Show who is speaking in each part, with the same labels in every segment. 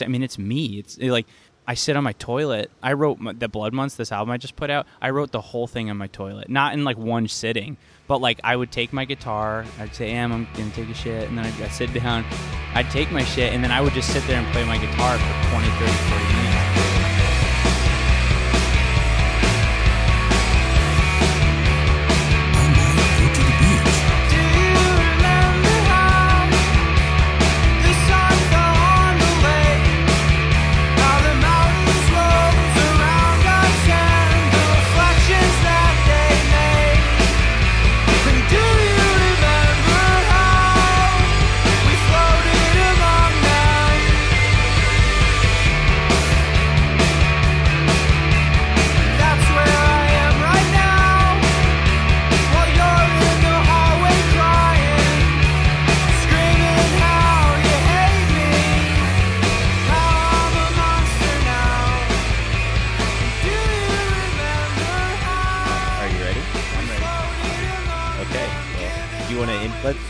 Speaker 1: I mean, it's me. Like, I sit on my toilet. I wrote the Blood Months, this album I just put out. I wrote the whole thing on my toilet, not in like one sitting, but like I would take my guitar. I'd say, I'm gonna take a shit, and then I'd sit down. I'd take my shit, and then I would just sit there and play my guitar for 20, 30, 40 minutes.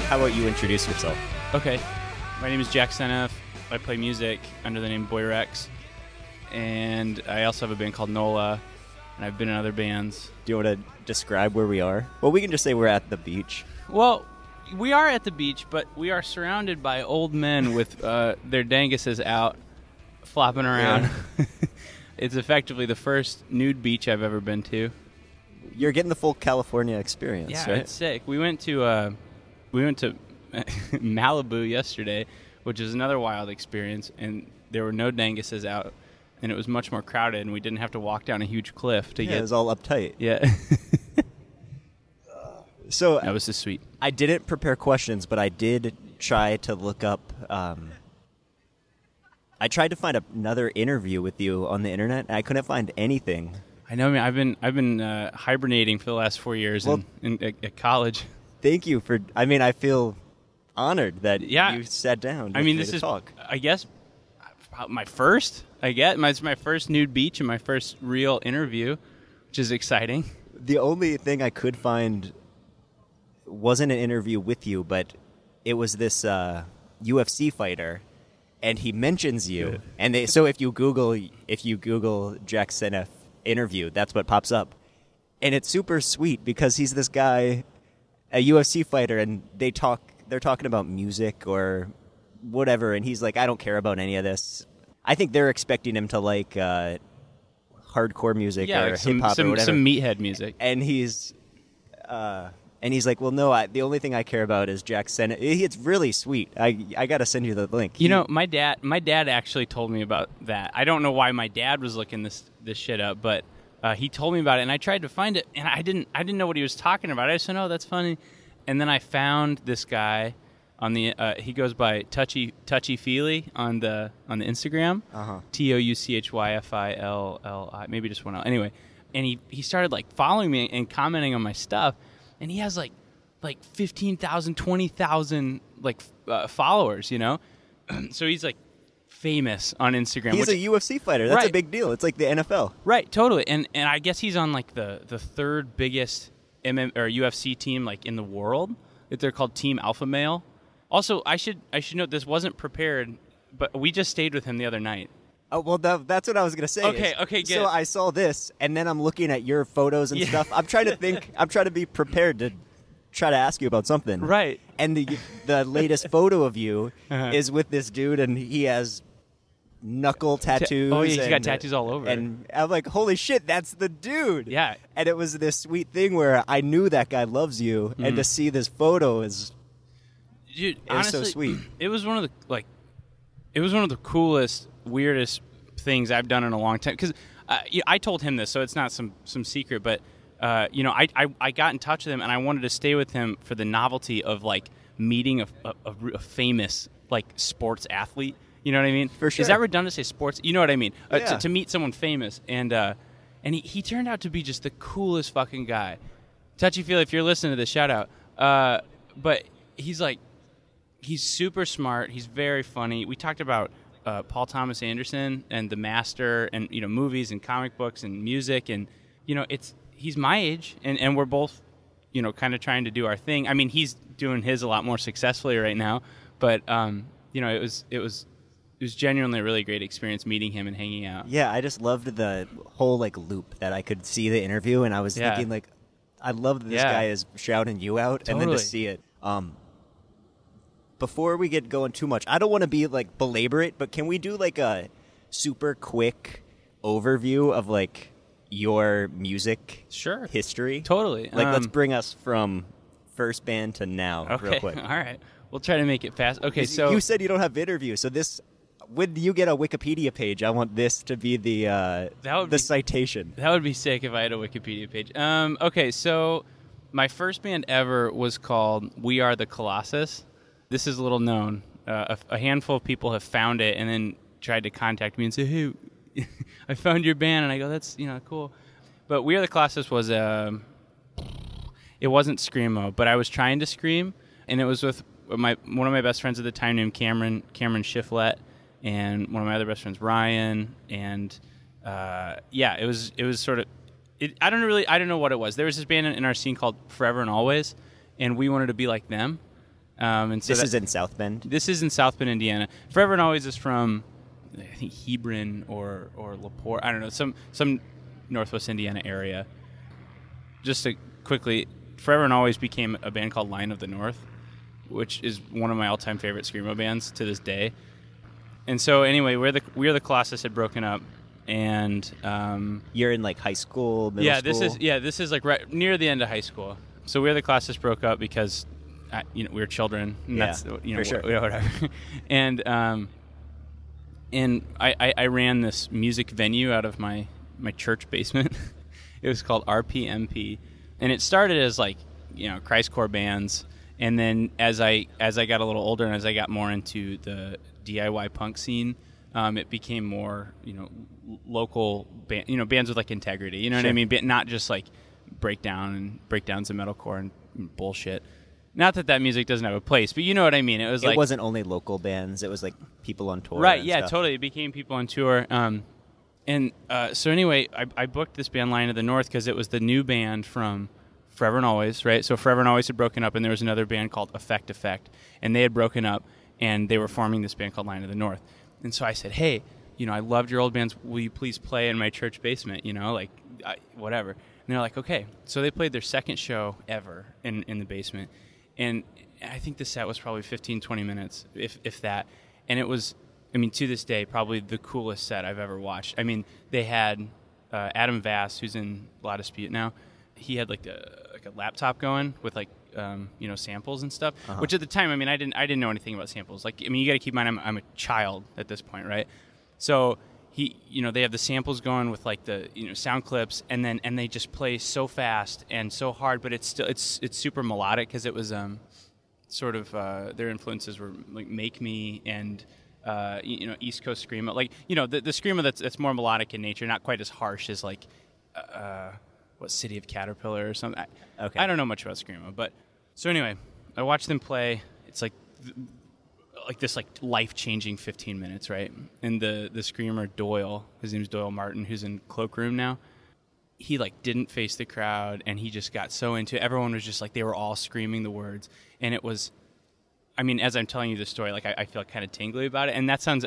Speaker 2: How about you introduce yourself?
Speaker 1: Okay. My name is Jack Senff. I play music under the name Boy Rex. And I also have a band called Nola. And I've been in other bands.
Speaker 2: Do you want to describe where we are? Well, we can just say we're at the beach.
Speaker 1: Well, we are at the beach, but we are surrounded by old men with their danguses out, flopping around. Yeah. It's effectively the first nude beach I've ever been to.
Speaker 2: You're getting the full California experience,
Speaker 1: yeah,
Speaker 2: right?
Speaker 1: It's sick. We went to Malibu yesterday, which is another wild experience, and there were no danguses out, and it was much more crowded, and we didn't have to walk down a huge cliff to get...
Speaker 2: it was all uptight.
Speaker 1: Yeah.
Speaker 2: So
Speaker 1: that was just sweet.
Speaker 2: I didn't prepare questions, but I did try to look up... I tried to find another interview with you on the internet, and I couldn't find anything.
Speaker 1: I know, man. I've been hibernating for the last 4 years at college.
Speaker 2: Thank you for... I mean, I feel honored that you sat down with me to talk.
Speaker 1: I guess, my first. It's my first nude beach and my first real interview, which is exciting.
Speaker 2: The only thing I could find wasn't an interview with you, but it was this UFC fighter, and he mentions you. Good. And so if you Google Jack Senff interview, that's what pops up. And it's super sweet because he's this guy, a UFC fighter, and they're talking about music or whatever, and he's like, I don't care about any of this. I think they're expecting him to like hardcore music or
Speaker 1: like
Speaker 2: hip hop or whatever.
Speaker 1: Some meathead music.
Speaker 2: And he's like, well, no, the only thing I care about is Jack Senff. It's really sweet. I got to send you the link.
Speaker 1: You know, my dad actually told me about that. I don't know why my dad was looking this shit up, but he told me about it, and I tried to find it, and I didn't know what he was talking about. I just said, oh, that's funny. And then I found this guy on the he goes by Touchy Feely on the Instagram. TOUCHYFILLI, maybe just one L. Anyway, and he started like following me and commenting on my stuff, and he has like 15,000, 20,000 followers, you know. So he's like famous on Instagram.
Speaker 2: He's a UFC fighter. That's
Speaker 1: right.
Speaker 2: A big deal. It's like the NFL.
Speaker 1: Right, totally. And I guess he's on like the third biggest or UFC team like in the world. They're called Team Alpha Male. Also, I should note this wasn't prepared, but we just stayed with him the other night.
Speaker 2: Oh, well, that's what I was going to say.
Speaker 1: Okay, get
Speaker 2: so
Speaker 1: it.
Speaker 2: I saw this, and then I'm looking at your photos and stuff. I'm trying to think. I'm trying to be prepared to try to ask you about something.
Speaker 1: Right.
Speaker 2: And the latest photo of you is with this dude, and he has knuckle tattoos.
Speaker 1: Oh, yeah, he's got tattoos all over.
Speaker 2: And I'm like, holy shit, that's the dude.
Speaker 1: Yeah.
Speaker 2: And it was this sweet thing where I knew that guy loves you, and to see this photo is...
Speaker 1: Dude,
Speaker 2: it was
Speaker 1: honestly,
Speaker 2: so sweet.
Speaker 1: It was one of the coolest, weirdest things I've done in a long time. Because I told him this, so it's not some secret. But I got in touch with him, and I wanted to stay with him for the novelty of like meeting a famous like sports athlete. You know what I mean?
Speaker 2: For sure.
Speaker 1: Is that redundant to say sports? You know what I mean?
Speaker 2: Yeah.
Speaker 1: To meet someone famous, and he turned out to be just the coolest fucking guy. Touchy Feely, if you're listening to this, shout out. But he's super smart. He's very funny. We talked about Paul Thomas Anderson and The Master, and movies and comic books and music, and he's my age, and we're both kind of trying to do our thing. I mean, he's doing his a lot more successfully right now, but it was was genuinely a really great experience meeting him and hanging out.
Speaker 2: Yeah, I just loved the whole like loop that I could see the interview, and I was thinking like, I love that this guy is shouting you out, and then to see it. Before we get going too much, I don't want to be like belabor it, but can we do like a super quick overview of like your music history?
Speaker 1: Totally.
Speaker 2: Like let's bring us from first band to now real quick.
Speaker 1: All right. We'll try to make it fast. Okay, so
Speaker 2: you said you don't have interviews, so this when you get a Wikipedia page, I want this to be the citation.
Speaker 1: That would be sick if I had a Wikipedia page. Okay, so my first band ever was called We Are the Colossus. This is a little known. A handful of people have found it and then tried to contact me and say, "Hey, I found your band," and I go, "That's cool." But We Are the Colossus was it wasn't screamo, but I was trying to scream, and it was with one of my best friends at the time named Cameron Shiflett, and one of my other best friends Ryan, and it was sort of I don't know what it was. There was this band in our scene called Forever and Always, and we wanted to be like them. And so
Speaker 2: this is in South Bend?
Speaker 1: This is in South Bend, Indiana. Forever and Always is from, I think, Hebron or LaPorte. I don't know, some Northwest Indiana area. Just to quickly, Forever and Always became a band called Line of the North, which is one of my all-time favorite screamo bands to this day. And so anyway, We Are the Colossus had broken up, and
Speaker 2: you're in like high school, middle school?
Speaker 1: This is like right near the end of high school. So We Are the Colossus broke up because we were children. And that's
Speaker 2: for sure.
Speaker 1: Whatever. And I ran this music venue out of my church basement. It was called RPMP, and it started as like Christcore bands. And then as I got a little older and as I got more into the DIY punk scene, it became more local bands with like integrity. You know what I mean? But not just like breakdowns and metalcore and bullshit. Not that music doesn't have a place, but you know what I mean. It
Speaker 2: wasn't only local bands; it was like people on tour.
Speaker 1: Right?
Speaker 2: And
Speaker 1: Yeah,
Speaker 2: stuff.
Speaker 1: totally. It became people on tour. So anyway, I booked this band Line of the North because it was the new band from Forever and Always, right? So Forever and Always had broken up, and there was another band called Effect, and they had broken up, and they were forming this band called Line of the North. And so I said, "Hey, I loved your old bands. Will you please play in my church basement? Whatever." And they're like, "Okay." So they played their second show ever in the basement, and I think the set was probably 15, 20 minutes, if that. And it was, to this day, probably the coolest set I've ever watched. They had Adam Vass, who's in La Dispute now. He had like a laptop going with samples and stuff. Uh-huh. Which at the time, I didn't know anything about samples. You got to keep in mind, I'm a child at this point, right? So they have the samples going with like the sound clips, and they just play so fast and so hard, but it's still it's super melodic because it was sort of their influences were like Make Me and East Coast screamo, the screamo that's more melodic in nature, not quite as harsh as like what City of Caterpillar or something. I don't know much about screamo, but so anyway, I watched them play. It's like this life-changing 15 minutes, right? And the screamer Doyle, his name's Doyle Martin, who's in Cloakroom now, he didn't face the crowd, and he just got so into it. Everyone was just they were all screaming the words, and it was, as I'm telling you this story, I feel kind of tingly about it, and that sounds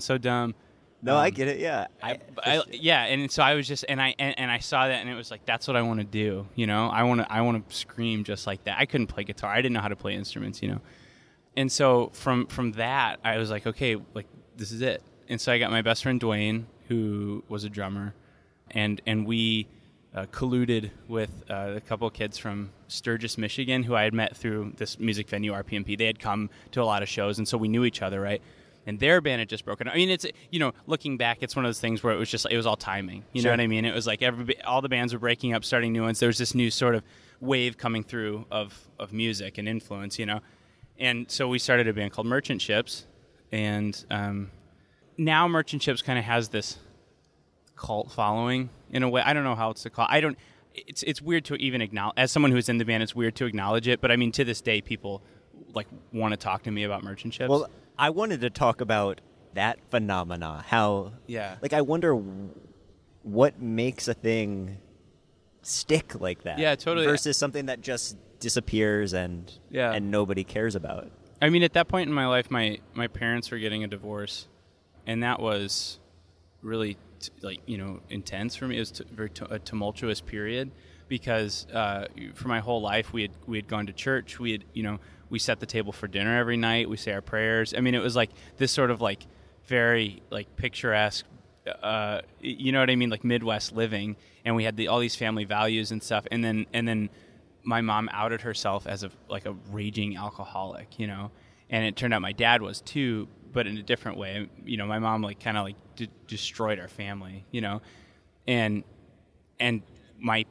Speaker 1: so dumb.
Speaker 2: No, I get it. Yeah,
Speaker 1: and so I was just, and I saw that, and it was that's what I want to do. I want to scream just like that. I couldn't play guitar. I didn't know how to play instruments. And so from that, I was okay, this is it. And so I got my best friend Dwayne, who was a drummer, and we colluded with a couple of kids from Sturgis, Michigan, who I had met through this music venue, RPMP. They had come to a lot of shows, and so we knew each other, right? And their band had just broken up. It's, looking back, it's one of those things where it was all timing. You know what I mean? It was all the bands were breaking up, starting new ones. There was this new sort of wave coming through of music and influence, And so we started a band called Merchant Ships, and now Merchant Ships kind of has this cult following in a way. I don't know how else to call it. It's weird to even acknowledge. As someone who's in the band, it's weird to acknowledge it. But to this day, people want to talk to me about Merchant Ships.
Speaker 2: Well, I wanted to talk about that phenomena. How I wonder what makes a thing stick like that.
Speaker 1: Yeah, totally.
Speaker 2: Versus something that just disappears and nobody cares about.
Speaker 1: At that point in my life, my parents were getting a divorce, and that was really intense for me. It was a tumultuous period because for my whole life we had gone to church. We set the table for dinner every night. We say our prayers. I mean, it was like this sort of like very like picturesque, you know what I mean, like Midwest living. And we had all these family values and stuff. And then my mom outed herself as a raging alcoholic, you know. And it turned out my dad was too, but in a different way. You know, my mom like kind of like destroyed our family, you know. And my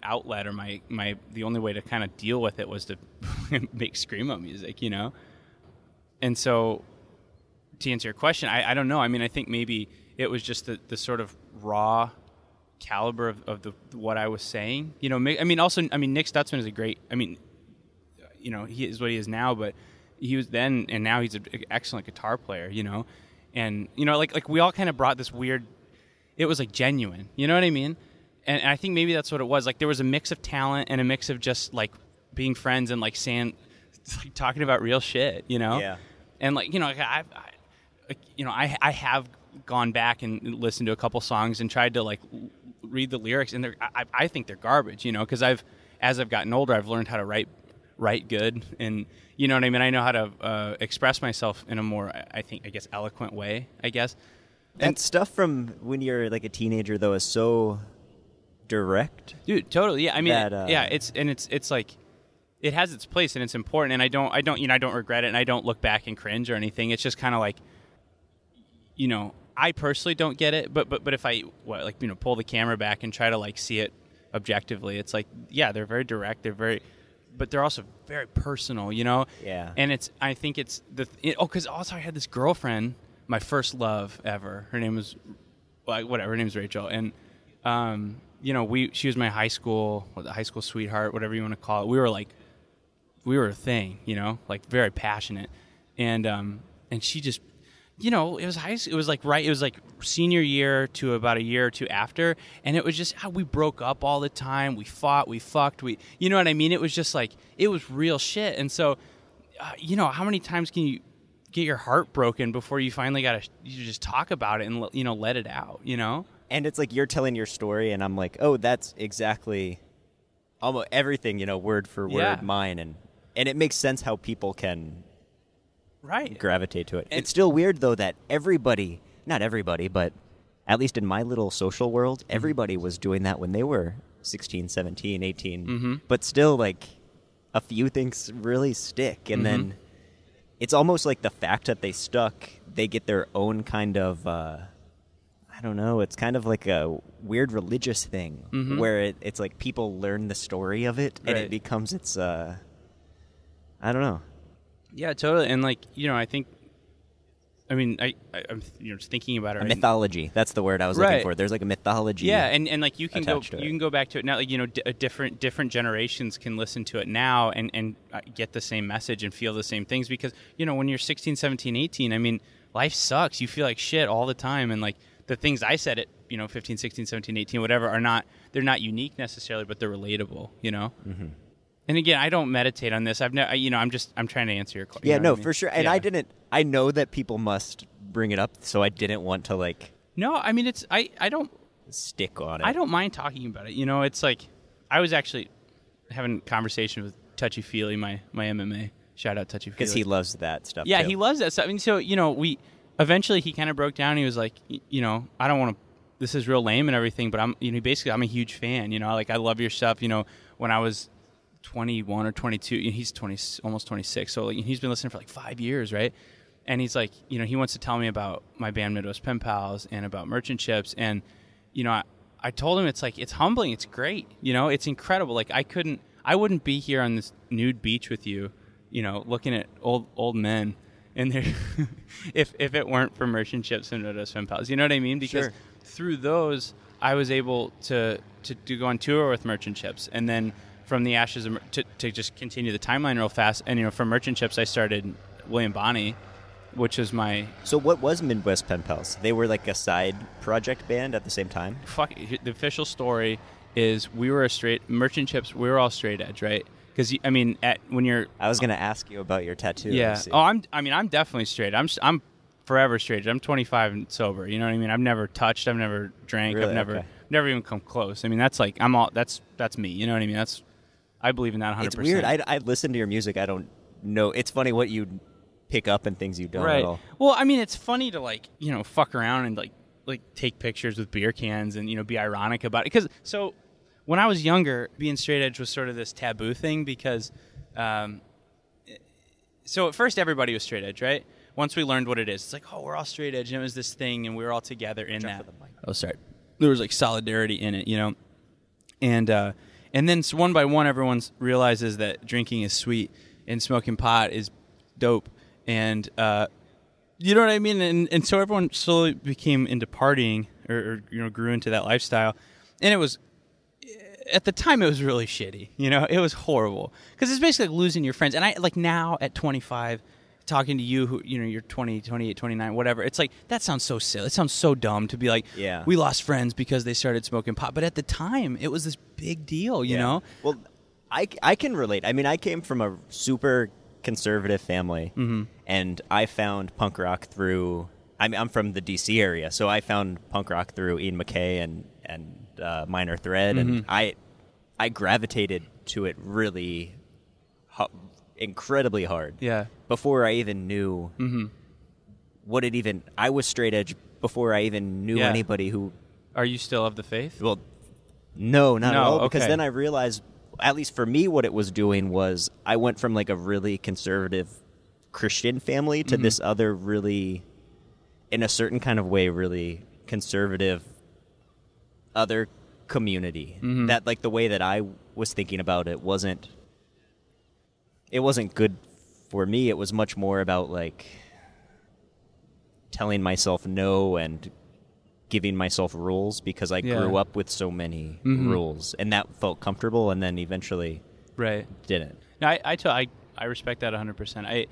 Speaker 1: outlet or the only way to kind of deal with it was to make screamo music, you know. And so to answer your question, I don't know. I mean, I think maybe it was just the sort of raw caliber of what I was saying, you know. I mean, also, I mean, Nick Stutzman is a great, I mean, you know, he is what he is now, but he was then, and now he's an excellent guitar player, you know. And, you know, like we all kind of brought this weird, it was like genuine, you know what I mean? And I think maybe that's what it was. Like there was a mix of talent and a mix of just like being friends and like saying, like talking about real shit, you know?
Speaker 2: Yeah.
Speaker 1: And like, you know, I have gone back and listened to a couple songs and tried to like read the lyrics, and I think they're garbage, you know, because as I've gotten older, I've learned how to write good, and you know what I mean. I know how to express myself in a more, I guess, eloquent way, I guess.
Speaker 2: And stuff from when you're like a teenager though is so direct,
Speaker 1: dude. Totally, yeah. I mean,
Speaker 2: that,
Speaker 1: yeah. It's like it has its place and it's important, and I don't regret it, and I don't look back and cringe or anything. It's just kind of like, you know, I personally don't get it, but if I pull the camera back and try to like see it objectively, it's like, yeah, they're very direct, but they're also very personal, you know.
Speaker 2: Yeah. And
Speaker 1: I think it's because also I had this girlfriend, my first love ever. Her name was her name's Rachel, and you know, she was my high school sweetheart, whatever you want to call it. We were a thing, you know, like very passionate, and she just, you know, it was like senior year to about a year or two after, and it was just how we broke up all the time. We fought, we fucked, you know what I mean? It was just like, it was real shit. And so, you know, how many times can you get your heart broken before you finally you just talk about it and, you know, let it out, you know?
Speaker 2: And it's like you're telling your story, and I'm like, oh, that's exactly almost everything, you know, word for word, mine, and it makes sense how people can gravitate to it. And it's still weird though that not everybody, but at least in my little social world, everybody was doing that when they were 16, 17, 18.
Speaker 1: Mm-hmm.
Speaker 2: But still, like, a few things really stick, and then it's almost like the fact that they stuck, they get their own kind of I don't know, it's kind of like a weird religious thing where it's like people learn the story of it, and it becomes its I don't know.
Speaker 1: Yeah, totally. And like, you know, I think, I mean, I'm just thinking about it.
Speaker 2: A mythology. That's the word I was looking for. There's like a mythology.
Speaker 1: Yeah, and like you can go back to it now. Like, you know, different generations can listen to it now and get the same message and feel the same things, because, you know, when you're 16, 17, 18, I mean, life sucks. You feel like shit all the time, and like the things I said at, you know, 15, 16, 17, 18, whatever, they're not unique necessarily, but they're relatable, you know? Mm-hmm. And again, I don't meditate on this. I'm trying to answer your question.
Speaker 2: Yeah, no, for sure. And I know that people must bring it up, so I didn't want to like.
Speaker 1: No, I mean, I don't
Speaker 2: stick on it.
Speaker 1: I don't mind talking about it. You know, it's like, I was actually having a conversation with Touchy Feely, my MMA. Shout out Touchy Feely.
Speaker 2: Because he loves that stuff.
Speaker 1: Yeah,
Speaker 2: too.
Speaker 1: he loves that stuff. I mean, so, you know, eventually he kind of broke down. He was like, you know, I don't want to, this is real lame and everything, but I'm a huge fan, you know, like, I love your stuff. You know, when I was 21 or 22, he's 20, almost 26, so like, he's been listening for like 5 years, right? And he's like, you know, he wants to tell me about my band Midwest Pen Pals and about Merchant Ships, and, you know, I told him, it's like, it's humbling, it's great, you know, it's incredible. Like, I wouldn't be here on this nude beach with you, you know, looking at old men, and if it weren't for Merchant Ships and Midwest Pen Pals, you know what I mean? Because through those, I was able to go on tour with Merchant Ships, and then from the ashes of, to just continue the timeline real fast. And, you know, from Merchant Ships, I started William Bonney, which was my... So
Speaker 2: what was Midwest Pen Pals? They were like a side project band at the same time?
Speaker 1: The official story is we were Merchant Ships, we were all straight edge, right? Because, I mean, when you're...
Speaker 2: I was going to ask you about your tattoos.
Speaker 1: Yeah. Oh, I'm definitely straight. I'm forever straight edge. I'm 25 and sober. You know what I mean? I've never touched. I've never drank.
Speaker 2: Really?
Speaker 1: I've never
Speaker 2: Okay.
Speaker 1: never even come close. I mean, that's like that's me. You know what I mean? I believe in that 100%.
Speaker 2: It's weird. I listen to your music. I don't know. It's funny what you pick up and things you don't
Speaker 1: right.
Speaker 2: at all.
Speaker 1: Well, I mean, it's funny to like, you know, fuck around and like take pictures with beer cans and, you know, be ironic about it. Because so when I was younger, being straight edge was sort of this taboo thing because so at first everybody was straight edge, right? Once we learned what it is, it's like, oh, we're all straight edge, and it was this thing, and we were all together in that. Oh, sorry. There was like solidarity in it, you know? And then so one by one, everyone realizes that drinking is sweet and smoking pot is dope. And you know what I mean? And so everyone slowly became into partying or you know, grew into that lifestyle. And it was, at the time, it was really shitty. You know, it was horrible because it's basically like losing your friends. And I like now at 25, talking to you who, you know, you're 20, 28, 29, whatever. It's like, that sounds so silly. It sounds so dumb to be like,
Speaker 2: Yeah.
Speaker 1: we lost friends because they started smoking pot. But at the time, it was this big deal, you know?
Speaker 2: Well, I can relate. I mean, I came from a super conservative family, and I found punk rock through. I mean, I'm from the D.C. area, so I found punk rock through Ian MacKaye and Minor Threat, and I gravitated to it really incredibly hard.
Speaker 1: Yeah.
Speaker 2: Before I even knew what it even. I was straight edge before I even knew
Speaker 1: Yeah.
Speaker 2: anybody who.
Speaker 1: Are you still of the faith?
Speaker 2: Well, no, not at all. Because
Speaker 1: okay.
Speaker 2: then I realized, at least for me, what it was doing was I went from like a really conservative Christian family to this other really, in a certain kind of way, really conservative other community. That like the way that I was thinking about it wasn't good for me. It was much more about like telling myself no and giving myself rules because I grew up with so many rules, and that felt comfortable, and then eventually didn't.
Speaker 1: No, I respect that 100%.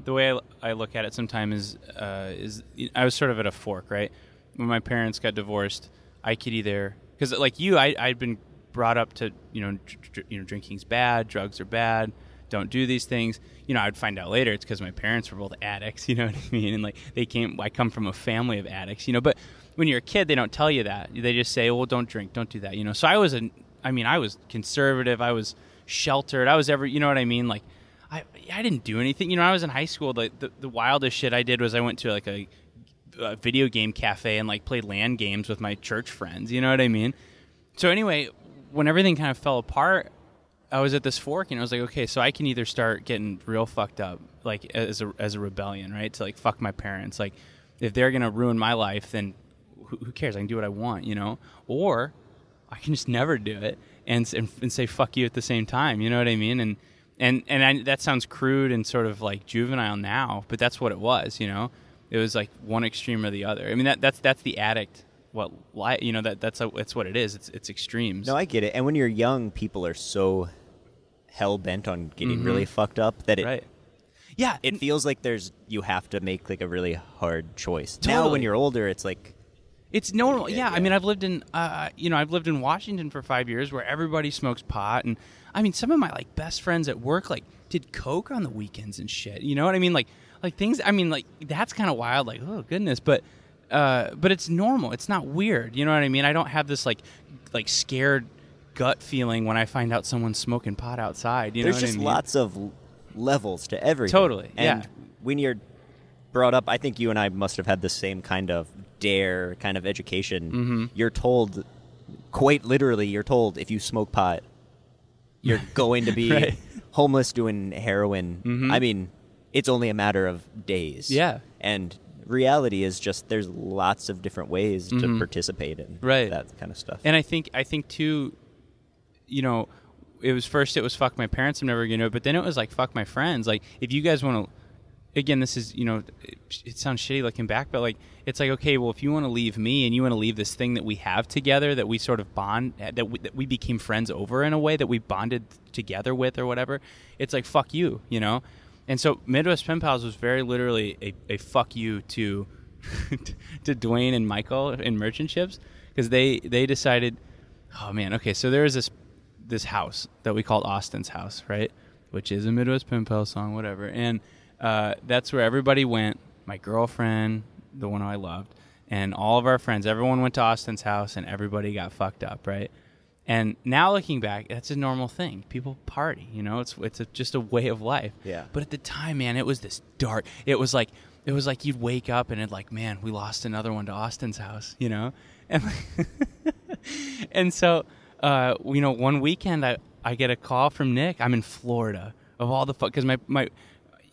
Speaker 1: The way I look at it sometimes is I was sort of at a fork, right? When my parents got divorced, I could either, because like you, I'd been brought up to, you know, drinking's bad, drugs are bad, don't do these things. You know, I'd find out later it's because my parents were both addicts, you know what I mean? And like I come from a family of addicts, you know, but when you're a kid, they don't tell you that. They just say, well, don't drink, don't do that, you know? So I was conservative, I was sheltered, you know what I mean? Like, I didn't do anything. You know, I was in high school, the wildest shit I did was I went to like a video game cafe and like played LAN games with my church friends, you know what I mean? So anyway, when everything kind of fell apart, I was at this fork, and I was like, okay, so I can either start getting real fucked up, like as a rebellion, right? To like fuck my parents. Like, if they're gonna ruin my life, then who cares? I can do what I want, you know. Or I can just never do it and say fuck you at the same time. You know what I mean? And that sounds crude and sort of like juvenile now, but that's what it was. You know, it was like one extreme or the other. I mean, that's the addict. That's what it is. It's extremes.
Speaker 2: No, I get it. And when you're young, people are so hell bent on getting really fucked up that it feels like you have to make like a really hard choice.
Speaker 1: Totally.
Speaker 2: Now when you're older, it's like
Speaker 1: it's normal. Yeah. I mean, I've lived in Washington for 5 years where everybody smokes pot, and I mean, some of my like best friends at work like did coke on the weekends and shit. You know what I mean? Like things. I mean, like that's kind of wild. Like, oh goodness, but it's normal. It's not weird. You know what I mean? I don't have this like scared gut feeling when I find out someone's smoking pot outside. You know what I mean?
Speaker 2: There's just lots of levels to everything.
Speaker 1: Totally.
Speaker 2: And
Speaker 1: yeah.
Speaker 2: when you're brought up, I think you and I must have had the same kind of dare kind of education. You're told, quite literally, if you smoke pot, you're going to be homeless doing heroin. I mean, it's only a matter of days.
Speaker 1: Yeah.
Speaker 2: And reality is just there's lots of different ways to participate in that kind of stuff.
Speaker 1: And I think too, you know, it was fuck my parents, I'm never gonna do it, but then it was like fuck my friends. Like, if you guys want to, again, this is, you know, it sounds shitty looking back, but like, it's like, okay, well, if you want to leave me and you want to leave this thing that we have together, that we sort of bond, that we became friends over in a way, that we bonded together with or whatever, it's like, fuck you, you know? And so Midwest Pen Pals was very literally a fuck you to to Dwayne and Michael in Merchant Ships, because they decided, oh man, okay, so there was this house that we called Austin's house, right? Which is a Midwest Pen Pal song, whatever. And that's where everybody went. my girlfriend, the one I loved, and all of our friends. Everyone went to Austin's house, and everybody got fucked up, right? And now looking back, that's a normal thing. People party, you know. It's just a way of life.
Speaker 2: Yeah.
Speaker 1: But at the time, man, it was this dark. It was like you'd wake up and it's like, man, we lost another one to Austin's house, you know. And and so, you know, one weekend I get a call from Nick. I'm in Florida, of all the because my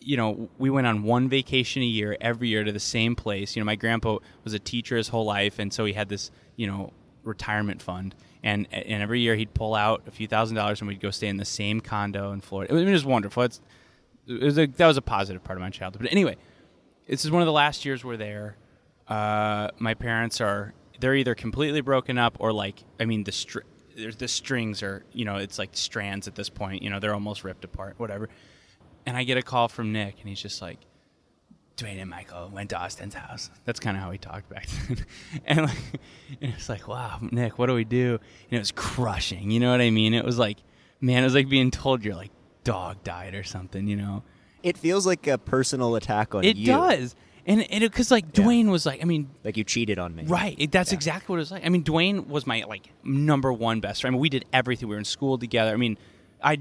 Speaker 1: you know, we went on one vacation a year every year to the same place. You know, my grandpa was a teacher his whole life, and so he had this, you know, retirement fund. And every year he'd pull out a few $1,000s and we'd go stay in the same condo in Florida. It was wonderful. That was a positive part of my childhood. But anyway, this is one of the last years we're there. My parents they're either completely broken up or like, I mean, the strings are, you know, it's like strands at this point. You know, they're almost ripped apart, whatever. And I get a call from Nick, and he's just like, Dwayne and Michael went to Austin's house. That's kind of how he talked back then. And it's like, wow, Nick, what do we do? And it was crushing. You know what I mean? It was like, man, it was like being told your like dog died or something, you know?
Speaker 2: It feels like a personal attack on you.
Speaker 1: It does. And because like Dwayne was like, I mean,
Speaker 2: like you cheated on me.
Speaker 1: Right. That's exactly what it was like. I mean, Dwayne was my like number one best friend. I mean, we did everything. We were in school together. I mean, I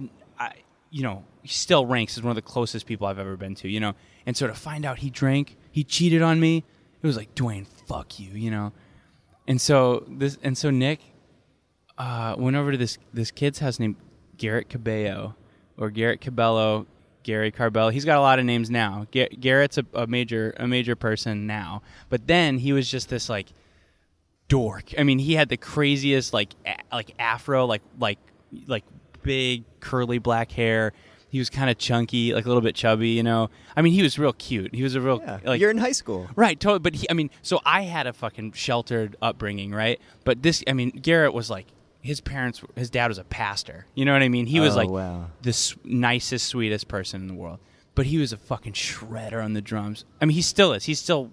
Speaker 1: you know, he still ranks as one of the closest people I've ever been to, you know. And so to find out he drank, he cheated on me, it was like, Dwayne, fuck you, you know. And so Nick went over to this kid's house named Garrett Cabello, or Garrett Cabello, Gary Carbello. He's got a lot of names now. Garrett's a major person now, but then he was just this like dork. I mean, he had the craziest like afro, like big curly black hair. He was kind of chunky, like a little bit chubby, you know. I mean, he was real cute. He was a real like
Speaker 2: you're in high school,
Speaker 1: right? Totally. But so I had a fucking sheltered upbringing, right? But Garrett was like, his dad was a pastor. You know what I mean? He was the nicest, sweetest person in the world. But he was a fucking shredder on the drums. I mean, he still is. He's still.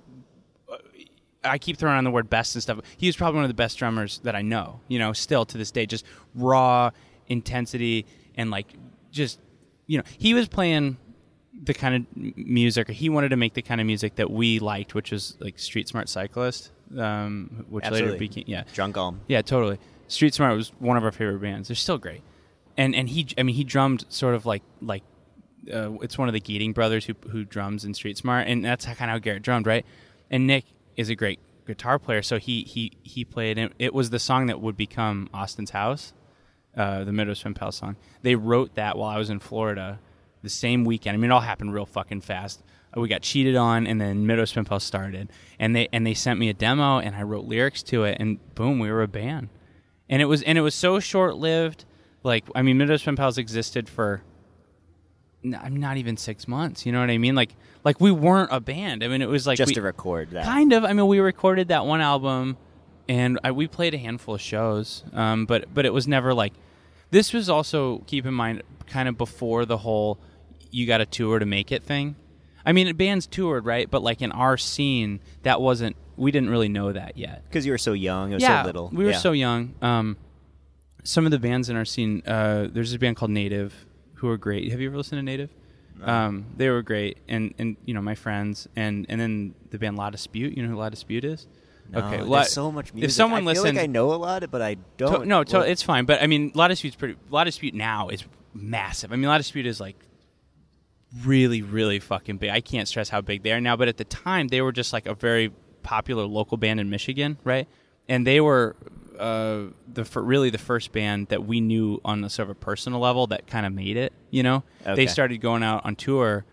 Speaker 1: I keep throwing on the word best and stuff. He was probably one of the best drummers that I know. You know, still to this day, just raw intensity and like just. You know, he was playing the kind of music, or he wanted to make the kind of music that we liked, which was like Street Smart Cyclist, which
Speaker 2: Absolutely.
Speaker 1: later became
Speaker 2: Drunk Alm.
Speaker 1: Yeah, totally. Street Smart was one of our favorite bands. They're still great, and he drummed sort of like it's one of the Geating brothers who drums in Street Smart, and that's kind of how Garrett drummed, right? And Nick is a great guitar player, so he played, and it was the song that would become Austin's House. The Midwest Pen Pal song. They wrote that while I was in Florida the same weekend. I mean, it all happened real fucking fast. We got cheated on, and then Midwest Pen Pal started. And they sent me a demo, and I wrote lyrics to it, and boom, we were a band. And it was so short-lived. Like, I mean, Midwest Pen Pals existed for not even 6 months. You know what I mean? Like we weren't a band. I mean, it was like
Speaker 2: just to record that.
Speaker 1: Kind of. I mean, we recorded that one album, and we played a handful of shows. But it was never like. This was also, keep in mind, kind of before the whole you got to tour to make it thing. I mean, bands toured, right? But like in our scene, we didn't really know that yet.
Speaker 2: Because you were so young, it was so little.
Speaker 1: We were so young. Some of the bands in our scene, there's this band called Native, who are great. Have you ever listened to Native? No. They were great. And you know, my friends. And then the band La Dispute, you know who La Dispute is?
Speaker 2: No,
Speaker 1: okay,
Speaker 2: there's so much music.
Speaker 1: If someone
Speaker 2: I feel like I know a lot, but I don't.
Speaker 1: It's fine. But I mean, La Dispute now is massive. I mean, La Dispute is like really, really fucking big. I can't stress how big they are now. But at the time, they were just like a very popular local band in Michigan, right? And they were really the first band that we knew on a sort of a personal level that kind of made it. You know, They started going out on tour,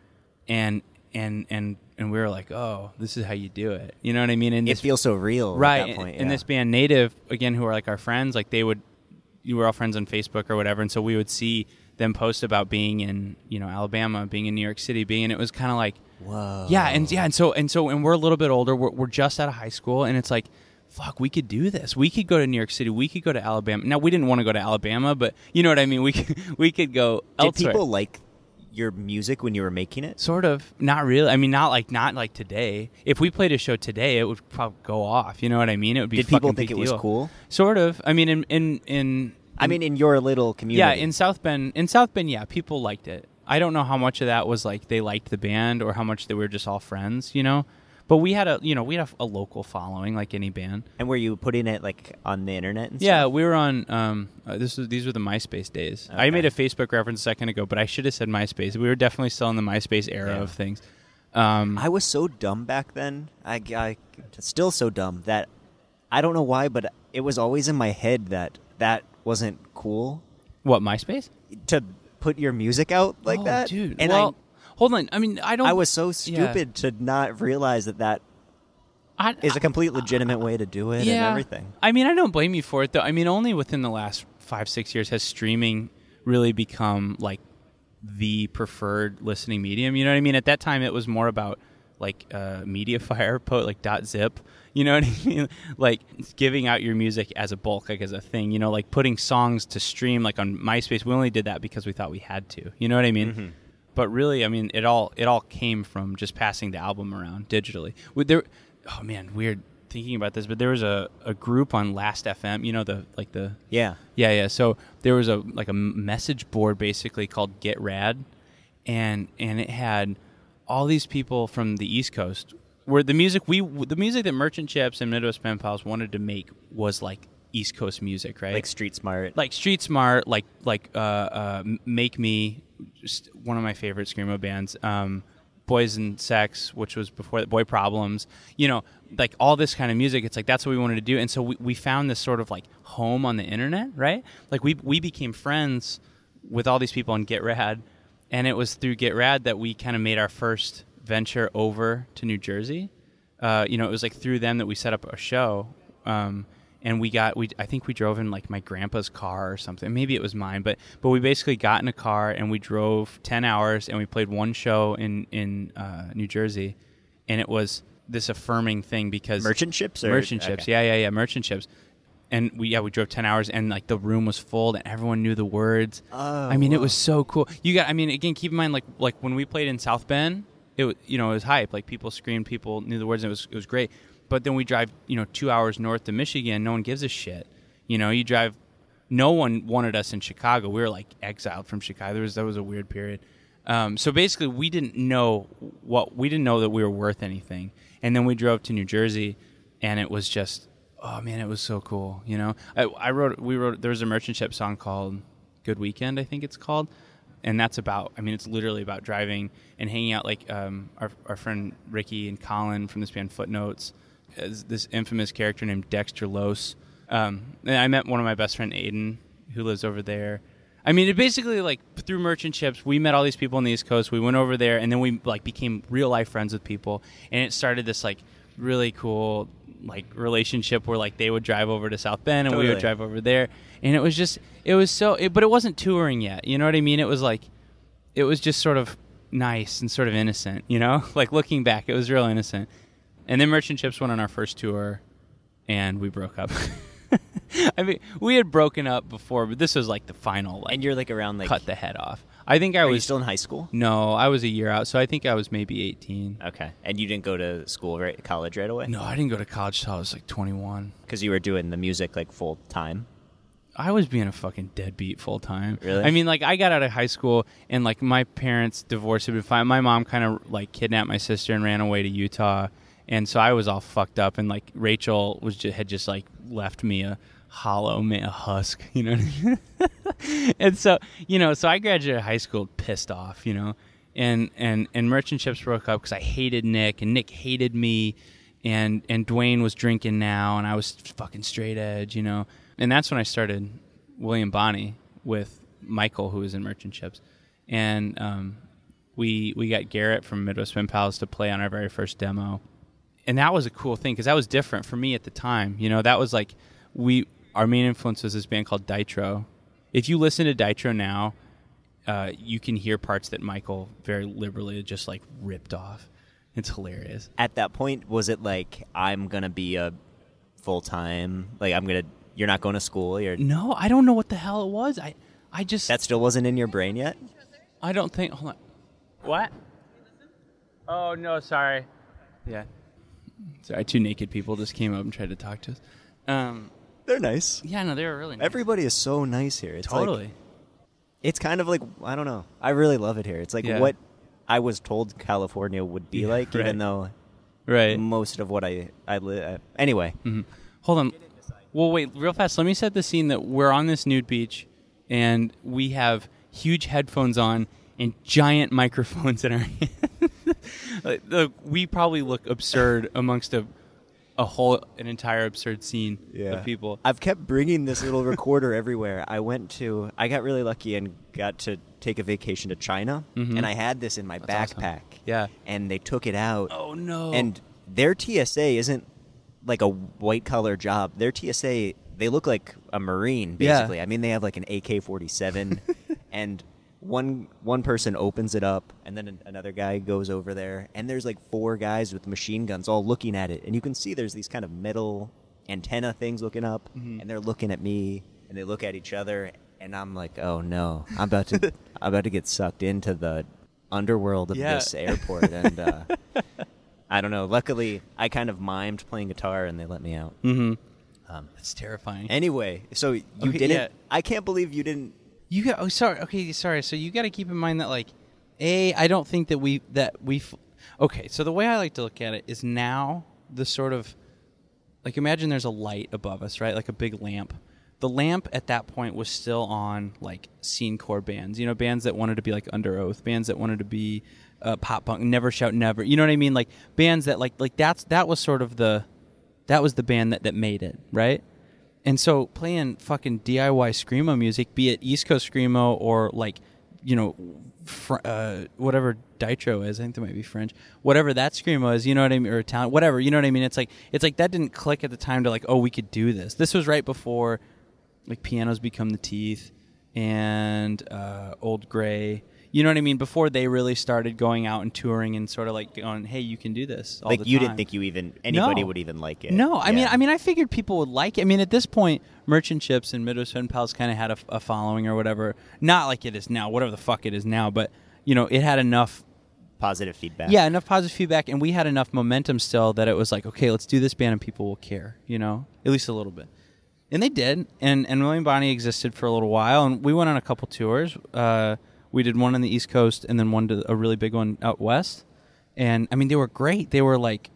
Speaker 1: and we were like, oh, this is how you do it. You know what I mean? And
Speaker 2: it feels so real
Speaker 1: right,
Speaker 2: at that point.
Speaker 1: And this band Native, again, who are like our friends, like you were all friends on Facebook or whatever, and so we would see them post about being in, you know, Alabama, being in New York City, and it was kind of like,
Speaker 2: whoa.
Speaker 1: And so we're a little bit older. We're just out of high school, and it's like, fuck, we could do this. We could go to New York City. We could go to Alabama. Now, we didn't want to go to Alabama, but you know what I mean? We could go elsewhere.
Speaker 2: Did people like your music when you were making it?
Speaker 1: Sort of. Not really. I mean, not like today. If we played a show today, it would probably go off. You know what I mean? It would be.
Speaker 2: Did people think it was cool?
Speaker 1: Sort of. I mean, in
Speaker 2: your little community.
Speaker 1: Yeah, in South Bend, yeah, people liked it. I don't know how much of that was like they liked the band or how much they were just all friends, you know. But we had a local following like any band.
Speaker 2: And were you putting it like on the internet and
Speaker 1: Yeah,
Speaker 2: stuff?
Speaker 1: we were on. These were the MySpace days.
Speaker 2: Okay.
Speaker 1: I made a Facebook reference a second ago, but I should have said MySpace. We were definitely still in the MySpace era of things.
Speaker 2: I was so dumb back then. I still so dumb that I don't know why, but it was always in my head that wasn't cool.
Speaker 1: What, MySpace?
Speaker 2: To put your music out like that,
Speaker 1: dude.
Speaker 2: And
Speaker 1: well, hold on. I mean, I don't.
Speaker 2: I was so stupid to not realize that is a complete legitimate way to do it and everything.
Speaker 1: I mean, I don't blame you for it, though. I mean, only within the last 5-6 years has streaming really become like the preferred listening medium. You know what I mean? At that time, it was more about like MediaFire, like .zip. You know what I mean? Like giving out your music as a bulk, like as a thing. You know, like putting songs to stream, like on MySpace. We only did that because we thought we had to. You know what I mean? Mm-hmm. But really, I mean, it all came from just passing the album around digitally. Oh man, weird thinking about this, but there was a group on Last FM. You know yeah. So there was a message board basically called Get Rad, and it had all these people from the East Coast. Where the music that Merchant Chips and Midwest Pen Pals wanted to make was like East Coast music, right?
Speaker 2: Like Street Smart,
Speaker 1: Make Me, just one of my favorite screamo bands. Boys and Sex, which was before that, Boy Problems, you know, like all this kind of music. It's like that's what we wanted to do, and so we found this sort of like home on the internet, right? Like we became friends with all these people on Get Rad, and it was through Get Rad that we kind of made our first venture over to New Jersey. It was like through them that we set up a show, and I think we drove in like my grandpa's car or something. Maybe it was mine, but we basically got in a car and we drove 10 hours and we played one show in New Jersey, and it was this affirming thing because
Speaker 2: Merchant Chips,
Speaker 1: okay. Yeah, Merchant Chips. And we drove 10 hours and like the room was full and everyone knew the words.
Speaker 2: Oh,
Speaker 1: I mean, It was so cool. Again, keep in mind like when we played in South Bend, it was hype. Like people screamed, people knew the words, and it was great. But then we drive 2 hours north to Michigan. No one gives a shit. You drive. No one wanted us in Chicago. We were like exiled from Chicago. That was a weird period. So basically, we didn't know that we were worth anything. And then we drove to New Jersey, and it was just, oh man, it was so cool. We wrote. There was a Merchant Ship song called "Good Weekend," I think it's called. And that's about, it's literally about driving and hanging out like our friend Ricky and Colin from this band Footnotes, this infamous character named Dexter Lose. And I met one of my best friend Aiden, who lives over there. It basically, like, through Merchant Chips, we met all these people on the East Coast. We went over there, and then we, like, became real-life friends with people. And it started this, like, really cool, like, relationship where, like, they would drive over to South Bend, and we would drive over there. And but it wasn't touring yet. You know what I mean? It was just sort of nice and sort of innocent, Like, looking back, it was real innocent. And then Merchant Chips went on our first tour, and we broke up. We had broken up before, but this was like the final. Like,
Speaker 2: and you're like around like
Speaker 1: cut the head off. I think I was.
Speaker 2: Are you still in high school?
Speaker 1: No, I was a year out, so I think I was maybe 18.
Speaker 2: Okay, and you didn't go to college right away?
Speaker 1: No, I didn't go to college till I was like 21.
Speaker 2: Because you were doing the music like full time.
Speaker 1: I was being a fucking deadbeat full time.
Speaker 2: Really?
Speaker 1: Like I got out of high school and like my parents divorced had been fine. My mom kind of like kidnapped my sister and ran away to Utah, and so I was all fucked up. And like Rachel had just like left me a husk, you know what I mean? And so, so I graduated high school pissed off, and Merchant Chips broke up because I hated Nick, and Nick hated me, and Dwayne was drinking now, and I was fucking straight edge, and that's when I started William Bonney with Michael, who was in Merchant Chips, and we got Garrett from Midwest Pen Pals to play on our very first demo, and that was a cool thing because that was different for me at the time, that was like our main influence was this band called Ditro. If you listen to Ditro now, you can hear parts that Michael very liberally just like ripped off. It's hilarious.
Speaker 2: At that point, was it like, I'm going to be a full-time, like you're not going to school?
Speaker 1: No, I don't know what the hell it was. I just...
Speaker 2: That still wasn't in your brain yet?
Speaker 1: I don't think... Hold on. What? Oh, no, sorry. Yeah. Sorry, two naked people just came up and tried to talk to us.
Speaker 2: They're nice.
Speaker 1: Yeah, no, they were really nice.
Speaker 2: Everybody is so nice here. It's
Speaker 1: totally.
Speaker 2: It's kind of like, I don't know. I really love it here. It's like what I was told California would be like,
Speaker 1: right.
Speaker 2: even though
Speaker 1: Right.
Speaker 2: most of what I anyway.
Speaker 1: Hold on. Well, wait, real fast. Let me set the scene that we're on this nude beach, and we have huge headphones on and giant microphones in our hands. We probably look absurd amongst an entire absurd scene of people.
Speaker 2: I've kept bringing this little recorder everywhere. I got really lucky and got to take a vacation to China, and I had this in my backpack.
Speaker 1: Awesome. Yeah.
Speaker 2: And they took it out.
Speaker 1: Oh, no.
Speaker 2: And their TSA isn't like a white-collar job. Their TSA, they look like a Marine, basically.
Speaker 1: Yeah.
Speaker 2: I mean, they have like an AK-47, and one person opens it up, and then another guy goes over there, and there's like 4 guys with machine guns all looking at it. And you can see there's these kind of metal antenna things looking up, and they're looking at me, and they look at each other, and I'm like, oh no, I'm about to get sucked into the underworld of this airport. And I don't know. Luckily, I kind of mimed playing guitar, and they let me out.
Speaker 1: That's terrifying.
Speaker 2: Anyway, so you didn't. Yeah. I can't believe you didn't.
Speaker 1: You got. Oh, sorry. Okay, sorry. So you got to keep in mind that, like, I don't think that we. Okay, so the way I like to look at it is now the sort of, like, imagine there's a light above us, right? Like a big lamp. The lamp at that point was still on, like, scene-core bands. You know, bands that wanted to be, like, Under Oath. Bands that wanted to be pop punk, Never Shout Never. You know what I mean? Like, bands that, like that was sort of the band that made it, right? And so playing fucking DIY Screamo music, be it East Coast Screamo or, like, you know, whatever Ditro is, I think that might be French, whatever that Screamo is, you know what I mean, or Italian, whatever, you know what I mean? It's like that didn't click at the time to, like, oh, we could do this. This was right before, like, Pianos Become the Teeth and Old Gray. You know what I mean? Before they really started going out and touring and sort of, like, going, hey, you can do this all the time.
Speaker 2: Like, you didn't think anybody would even like it.
Speaker 1: No, I mean, I figured people would like it. I mean, at this point, Merchant Ships and Midwest Pen Pals kind of had a following or whatever. Not like it is now, whatever the fuck it is now, but, you know, it had enough
Speaker 2: positive feedback.
Speaker 1: Yeah, enough positive feedback, and we had enough momentum still that it was like, okay, let's do this band and people will care, you know, at least a little bit. And they did, and William Bonney existed for a little while, and we went on a couple tours. We did one on the East Coast and then a really big one out west. And, I mean, they were great. They were, like,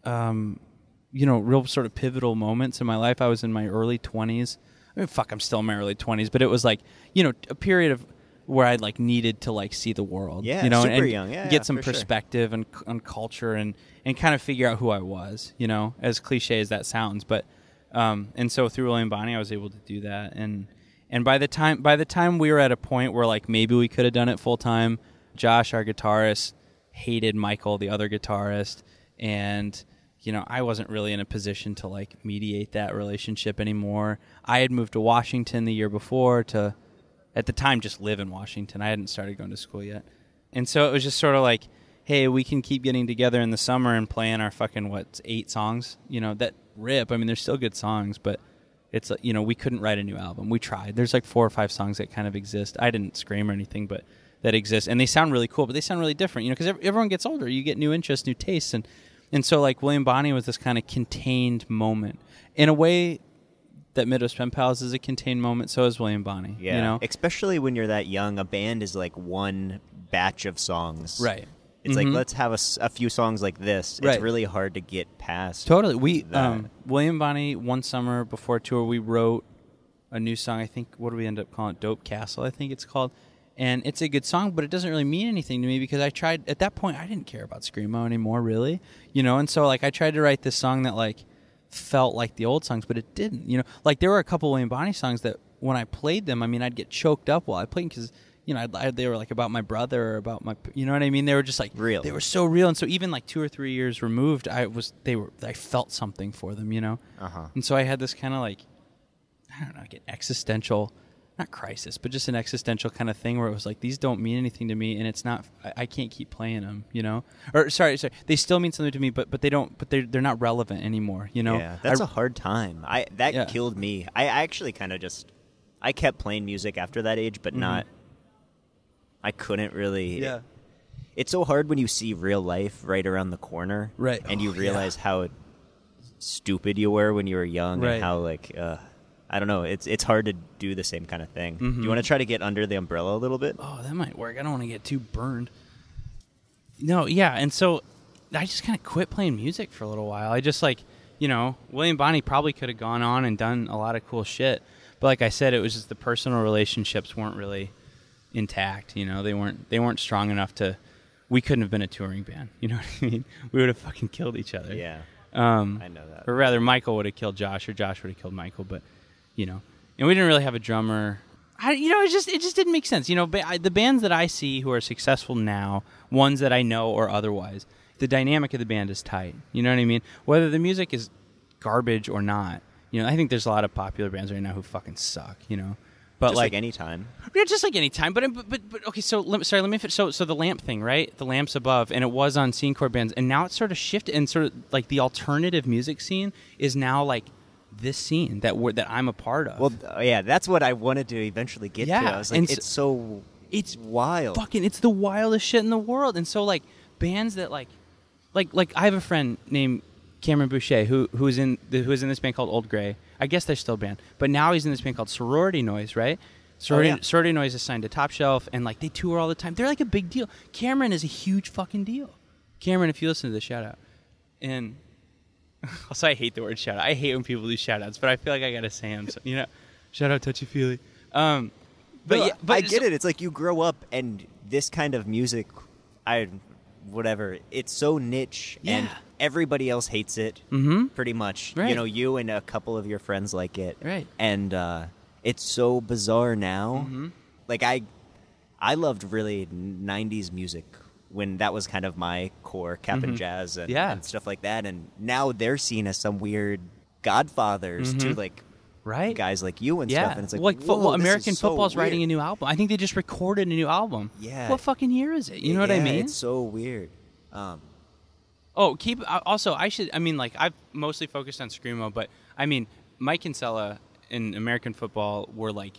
Speaker 1: you know, real sort of pivotal moments in my life. I was in my early 20s. I mean, fuck, I'm still in my early 20s. But it was, like, you know, a period of where I, like, needed to, like, see the world.
Speaker 2: Yeah,
Speaker 1: you know,
Speaker 2: super
Speaker 1: and
Speaker 2: young. Yeah,
Speaker 1: get some perspective and culture and kind of figure out who I was, you know, as cliche as that sounds. But, and so through William Bonney, I was able to do that. And by the time we were at a point where, like, maybe we could have done it full time, Josh, our guitarist, hated Michael, the other guitarist, and, you know, I wasn't really in a position to, like, mediate that relationship anymore. I had moved to Washington the year before to, at the time, just live in Washington. I hadn't started going to school yet. And so it was just sort of like, hey, we can keep getting together in the summer and playing our fucking, 8 songs, you know, that rip. I mean, they're still good songs, but it's, you know, we couldn't write a new album. We tried. There's like 4 or 5 songs that kind of exist. I didn't scream or anything, but that exist. And they sound really cool, but they sound really different, you know, because everyone gets older. You get new interests, new tastes. And so, like, William Bonney was this kind of contained moment. In a way that Midwest Pen Pals is a contained moment, so is William Bonney.
Speaker 2: Yeah,
Speaker 1: you know?
Speaker 2: Especially when you're that young, a band is like one batch of songs.
Speaker 1: Right.
Speaker 2: It's like, let's have a few songs like this. It's really hard to get past.
Speaker 1: Totally. We William Bonney, one summer before tour, we wrote a new song. I think, what do we end up calling it? Dope Castle, I think it's called. And it's a good song, but it doesn't really mean anything to me because I tried, at that point, I didn't care about Screamo anymore, really. You know, and so, like, I tried to write this song that, like, felt like the old songs, but it didn't. You know, like, there were a couple William Bonney songs that when I played them, I mean, I'd get choked up while I played because, you know, they were, like, about my brother or about my, you know what I mean? They were just, like,
Speaker 2: real.
Speaker 1: They were so real. And so even, like, 2 or 3 years removed, I felt something for them, you know? And so I had this kind of, like, I don't know, like, an existential, not crisis, but just an existential kind of thing where it was like, these don't mean anything to me, and it's not, I can't keep playing them, you know? Or, sorry, they still mean something to me, but they're not relevant anymore, you know?
Speaker 2: Yeah, that's a hard time. That killed me. I actually kind of just, I kept playing music after that age, but not, I couldn't really.
Speaker 1: Yeah.
Speaker 2: It's so hard when you see real life right around the corner.
Speaker 1: Right.
Speaker 2: And you realize how stupid you were when you were young and how, like, I don't know. It's hard to do the same kind of thing. Do you want to try to get under the umbrella a little bit?
Speaker 1: Oh, that might work. I don't want to get too burned. No, yeah. And so kind of quit playing music for a little while. I just like, William Bonney probably could have gone on and done a lot of cool shit. But like I said, it was just the personal relationships weren't really intact. They weren't strong enough to. We couldn't have been a touring band. You know what I mean? We would have fucking killed each other.
Speaker 2: Yeah. I know that.
Speaker 1: Or rather, Michael would have killed Josh, or Josh would have killed Michael. But, and we didn't really have a drummer. It just didn't make sense. The bands that I see who are successful now, ones that I know or otherwise, the dynamic of the band is tight. You know what I mean? Whether the music is garbage or not. I think there's a lot of popular bands right now who fucking suck. But
Speaker 2: just like any time.
Speaker 1: Yeah, just like any time. But okay. So let me. So the lamp thing, right? The lamps above, and it was on scene core bands, and now it's sort of shifted, and sort of like the alternative music scene is now like this scene that I'm a part of.
Speaker 2: Well, yeah, that's what I wanted to eventually get to. I was like, it's wild.
Speaker 1: It's the wildest shit in the world. And so like bands that like I have a friend named Cameron Boucher who is in this band called Old Grey. I guess they're still a band, but now he's in this band called Sorority Noise, right? Sorority Noise is signed to Top Shelf, and like they tour all the time. They're like a big deal. Cameron is a huge fucking deal. Cameron, if you listen to this, shout out. And also, I hate the word shout out. I hate when people do shout outs, but I feel like I gotta say them. So, shout out Touchy Feely. But
Speaker 2: I get it. It's like you grow up and this kind of music, it's so niche and everybody else hates it pretty much.
Speaker 1: Right.
Speaker 2: You and a couple of your friends like it.
Speaker 1: Right.
Speaker 2: And it's so bizarre now. Mm-hmm. Like I loved really 90s music when that was kind of my core, Cap and Jazz and stuff like that. And now they're seen as some weird godfathers to like
Speaker 1: right?
Speaker 2: guys like you and stuff. And it's like,
Speaker 1: American football's writing a new album. I think they just recorded a new album.
Speaker 2: Yeah.
Speaker 1: What fucking year is it? You know what I mean?
Speaker 2: It's so weird.
Speaker 1: I've mostly focused on Screamo, but I mean, Mike Kinsella in American football were like,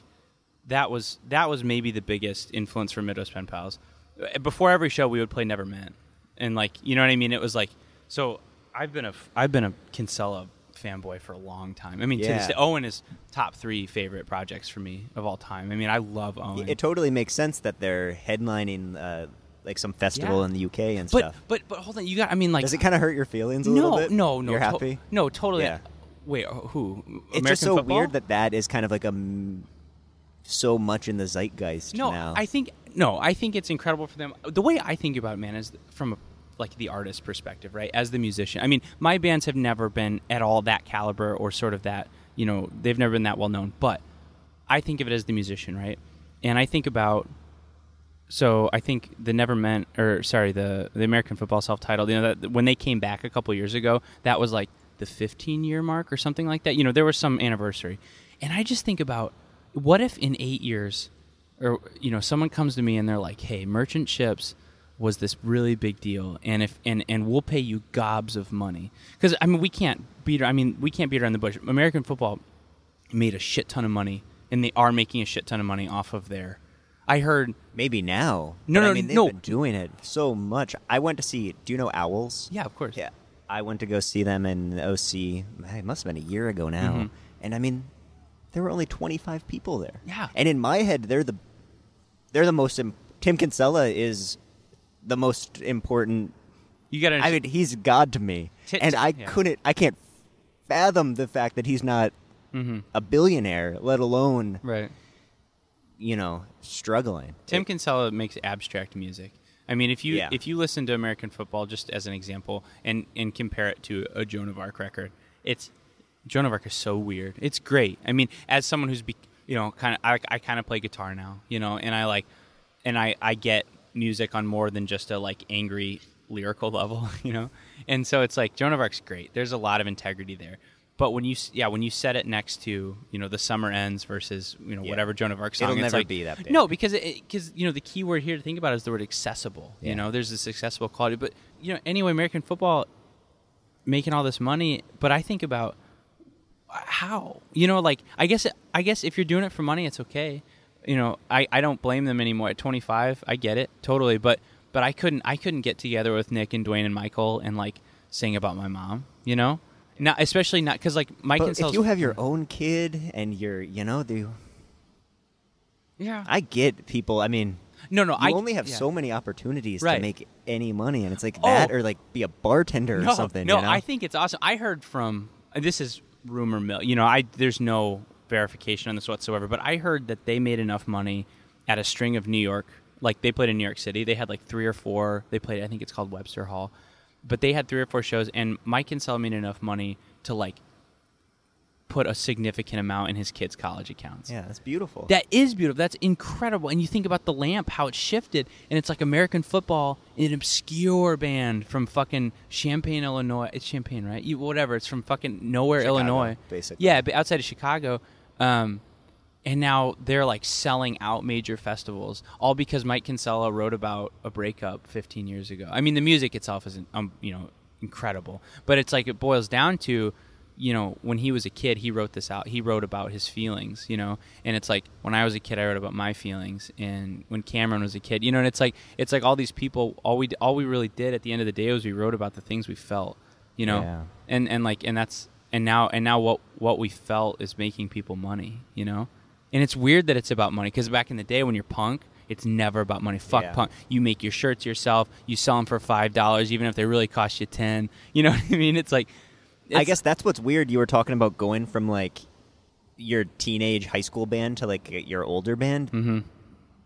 Speaker 1: that was maybe the biggest influence for Midwest Pen Pals. Before every show, we would play Never Meant, and like, you know what I mean? It was like, so I've been a Kinsella fanboy for a long time. I mean, to this day, Owen is top 3 favorite projects for me of all time. I mean, I love Owen.
Speaker 2: It totally makes sense that they're headlining like some festival in the UK and stuff.
Speaker 1: But hold on, does
Speaker 2: it kind of hurt your feelings a little bit?
Speaker 1: No.
Speaker 2: You're happy?
Speaker 1: No, totally.
Speaker 2: Yeah.
Speaker 1: Wait, who?
Speaker 2: It's
Speaker 1: American
Speaker 2: just so
Speaker 1: football?
Speaker 2: weird that is kind of like so much in the zeitgeist now.
Speaker 1: I think it's incredible for them. The way I think about it, man, is from the artist perspective, right? As the musician. I mean, my bands have never been at all that caliber or sort of that, they've never been that well known, but I think of it as the musician, right? And I think about, so I think the American Football self-titled, that when they came back a couple years ago, that was like the 15-year mark or something like that. There was some anniversary. And I just think about, what if in 8 years, or someone comes to me and they're like, hey, Merchant Ships was this really big deal, and we'll pay you gobs of money, because I mean we can't beat around the bush. American football made a shit ton of money, and they are making a shit ton of money off of their. I heard
Speaker 2: maybe now.
Speaker 1: They've
Speaker 2: been doing it so much. I went to see. Do you know Owls?
Speaker 1: Yeah, of course.
Speaker 2: Yeah, I went to go see them in the OC. It must have been a year ago now, and I mean, there were only 25 people there.
Speaker 1: Yeah,
Speaker 2: and in my head, they're the most. Tim Kinsella is the most important.
Speaker 1: You got to.
Speaker 2: I mean, he's God to me, and I can't fathom the fact that he's not a billionaire, let alone struggling.
Speaker 1: Tim Kinsella makes abstract music. I mean, if you listen to American football, just as an example, and compare it to a Joan of Arc record, Joan of Arc is so weird. It's great. I mean, as someone who's I kind of play guitar now, and I get music on more than just a angry lyrical level, and so it's like Joan of Arc's great. There's a lot of integrity there, but when you set it next to The Summer Ends versus whatever Joan of Arc song,
Speaker 2: it'll
Speaker 1: it's
Speaker 2: never be that big.
Speaker 1: No, because the key word here to think about is the word accessible. There's this accessible quality, but anyway, American football making all this money, but I think about how I guess if you're doing it for money, it's okay. I don't blame them anymore. At 25, I get it totally, but I couldn't get together with Nick and Dwayne and Michael and sing about my mom. Not especially not because Mike.
Speaker 2: But if you have your own kid and you're I get people. I mean,
Speaker 1: No,
Speaker 2: you only have so many opportunities to make any money, and it's like that or like be a bartender or something.
Speaker 1: No,
Speaker 2: you know?
Speaker 1: I think it's awesome. I heard from this is rumor mill. There's no verification on this whatsoever, but I heard that they made enough money at a string of New York. Like they played in New York City. They had like 3 or 4. They played, I think it's called Webster Hall, but they had 3 or 4 shows, and Mike Kinsella made enough money to like put a significant amount in his kids' college accounts.
Speaker 2: Yeah, that's beautiful.
Speaker 1: That is beautiful. That's incredible. And you think about the lamp, how it shifted, and it's like American football, an obscure band from fucking Champaign, Illinois. It's Champaign, right? Whatever. It's from fucking nowhere,
Speaker 2: Chicago,
Speaker 1: Illinois.
Speaker 2: Basically.
Speaker 1: Yeah, but outside of Chicago. And now they're like selling out major festivals, all because Mike Kinsella wrote about a breakup 15 years ago. I mean, the music itself is, incredible, but it's like it boils down to, when he was a kid, he wrote this out. He wrote about his feelings, and it's like when I was a kid, I wrote about my feelings, and when Cameron was a kid, and it's like all these people, all we really did at the end of the day was we wrote about the things we felt,
Speaker 2: Yeah.
Speaker 1: and now what we felt is making people money, and it's weird that it's about money, because back in the day when you're punk, it's never about money. Fuck punk. You make your shirts yourself. You sell them for $5, even if they really cost you 10. You know what I mean? It's like.
Speaker 2: I guess that's what's weird. You were talking about going from like your teenage high school band to like your older band.
Speaker 1: Mm-hmm.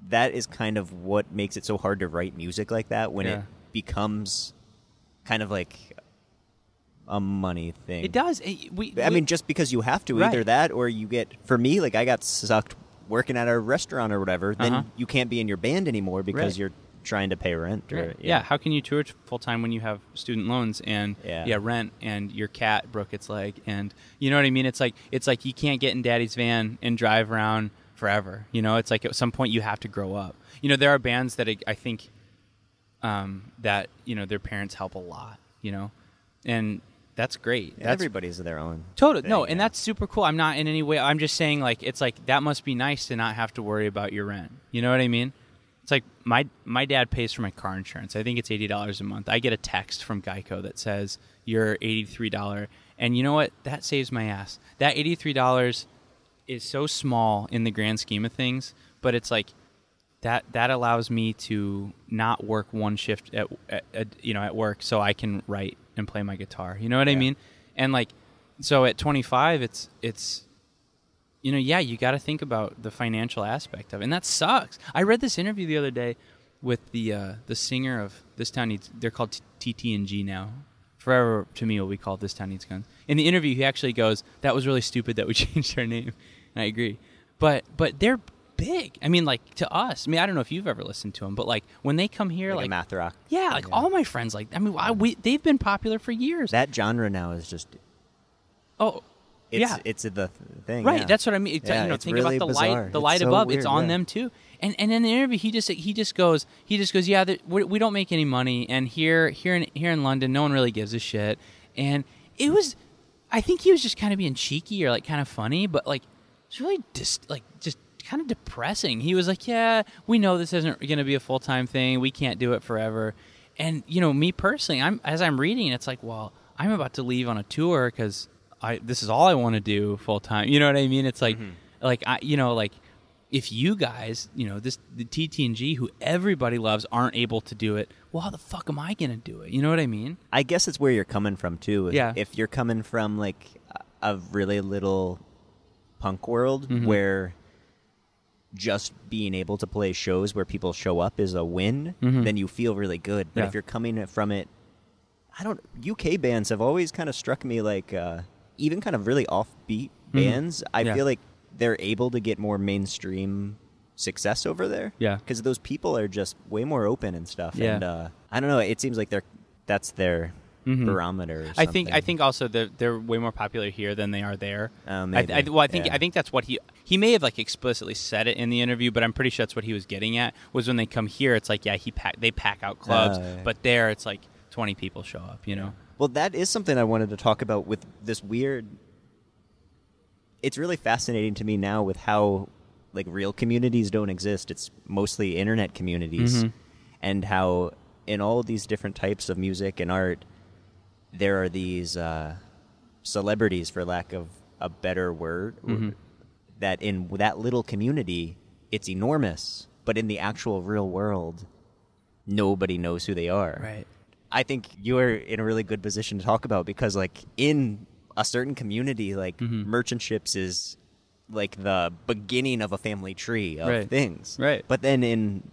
Speaker 2: That is kind of what makes it so hard to write music like that when it becomes kind of like a money thing.
Speaker 1: It does.
Speaker 2: I mean, just because you have to, either that or you get. For me, like I got sucked working at a restaurant or whatever. Then you can't be in your band anymore because you're trying to pay rent.
Speaker 1: Or, how can you tour full time when you have student loans and rent, and your cat broke its leg, and you know what I mean? It's like you can't get in daddy's van and drive around forever. It's like at some point you have to grow up. There are bands that I think that their parents help a lot. And that's great. That's,
Speaker 2: everybody's their own
Speaker 1: totally
Speaker 2: thing,
Speaker 1: and that's super cool. I'm not in any way. I'm just saying like it's like that must be nice to not have to worry about your rent. You know what I mean? It's like my dad pays for my car insurance. I think it's $80 a month. I get a text from Geico that says you're $83, and you know what? That saves my ass. That $83 is so small in the grand scheme of things, but it's like that allows me to not work one shift at work, so I can write and play my guitar. You know what I mean? And like, so at 25, it's. You got to think about the financial aspect of it, and that sucks. I read this interview the other day with the singer of This Town Needs. They're called TT&G now. Forever, to me, will be called This Town Needs Guns. In the interview, he actually goes, "That was really stupid that we changed our name," and I agree. But they're big. I mean, like to us. I mean, I don't know if you've ever listened to them, but like when they come here, like
Speaker 2: math rock.
Speaker 1: Yeah, like all my friends, like they've been popular for years.
Speaker 2: That genre now is just.
Speaker 1: Oh.
Speaker 2: It's the thing,
Speaker 1: right? That's what I mean.
Speaker 2: It's
Speaker 1: think
Speaker 2: really
Speaker 1: about the
Speaker 2: bizarre.
Speaker 1: the light
Speaker 2: so
Speaker 1: above.
Speaker 2: weird,
Speaker 1: it's on them too. And in the interview, he just goes, yeah, we don't make any money, and here in London, no one really gives a shit. And it was, I think he was just kind of being cheeky or like kind of funny, but like it's really just kind of depressing. He was like, yeah, we know this isn't going to be a full-time thing. We can't do it forever. And me personally, as I'm reading, it's like, well, I'm about to leave on a tour because. This is all I want to do full time. You know what I mean? It's like, like if you guys, the TT&G, who everybody loves, aren't able to do it, well, how the fuck am I going to do it? You know what I mean?
Speaker 2: I guess it's where you're coming from too.
Speaker 1: Yeah.
Speaker 2: If you're coming from like a really little punk world where just being able to play shows where people show up is a win, then you feel really good. But if you're coming from it, UK bands have always kind of struck me like. Even kind of really offbeat bands, I feel like they're able to get more mainstream success over there.
Speaker 1: Yeah.
Speaker 2: Because those people are just way more open and stuff.
Speaker 1: Yeah.
Speaker 2: And I don't know, it seems like that's their barometer or something.
Speaker 1: I think also they're way more popular here than they are there.
Speaker 2: Maybe.
Speaker 1: I think that's what he may have like explicitly said it in the interview, but I'm pretty sure that's what he was getting at, was when they come here, it's like, they pack out clubs, but there it's like 20 people show up,
Speaker 2: Well, that is something I wanted to talk about with this weird. It's really fascinating to me now with how, like, real communities don't exist. It's mostly internet communities, and how in all of these different types of music and art, there are these celebrities, for lack of a better word, that in that little community, it's enormous. but in the actual real world, nobody knows who they are.
Speaker 1: Right.
Speaker 2: I think you're in a really good position to talk about because, like, in a certain community, like, merchantships is, like, the beginning of a family tree of things.
Speaker 1: Right.
Speaker 2: But then in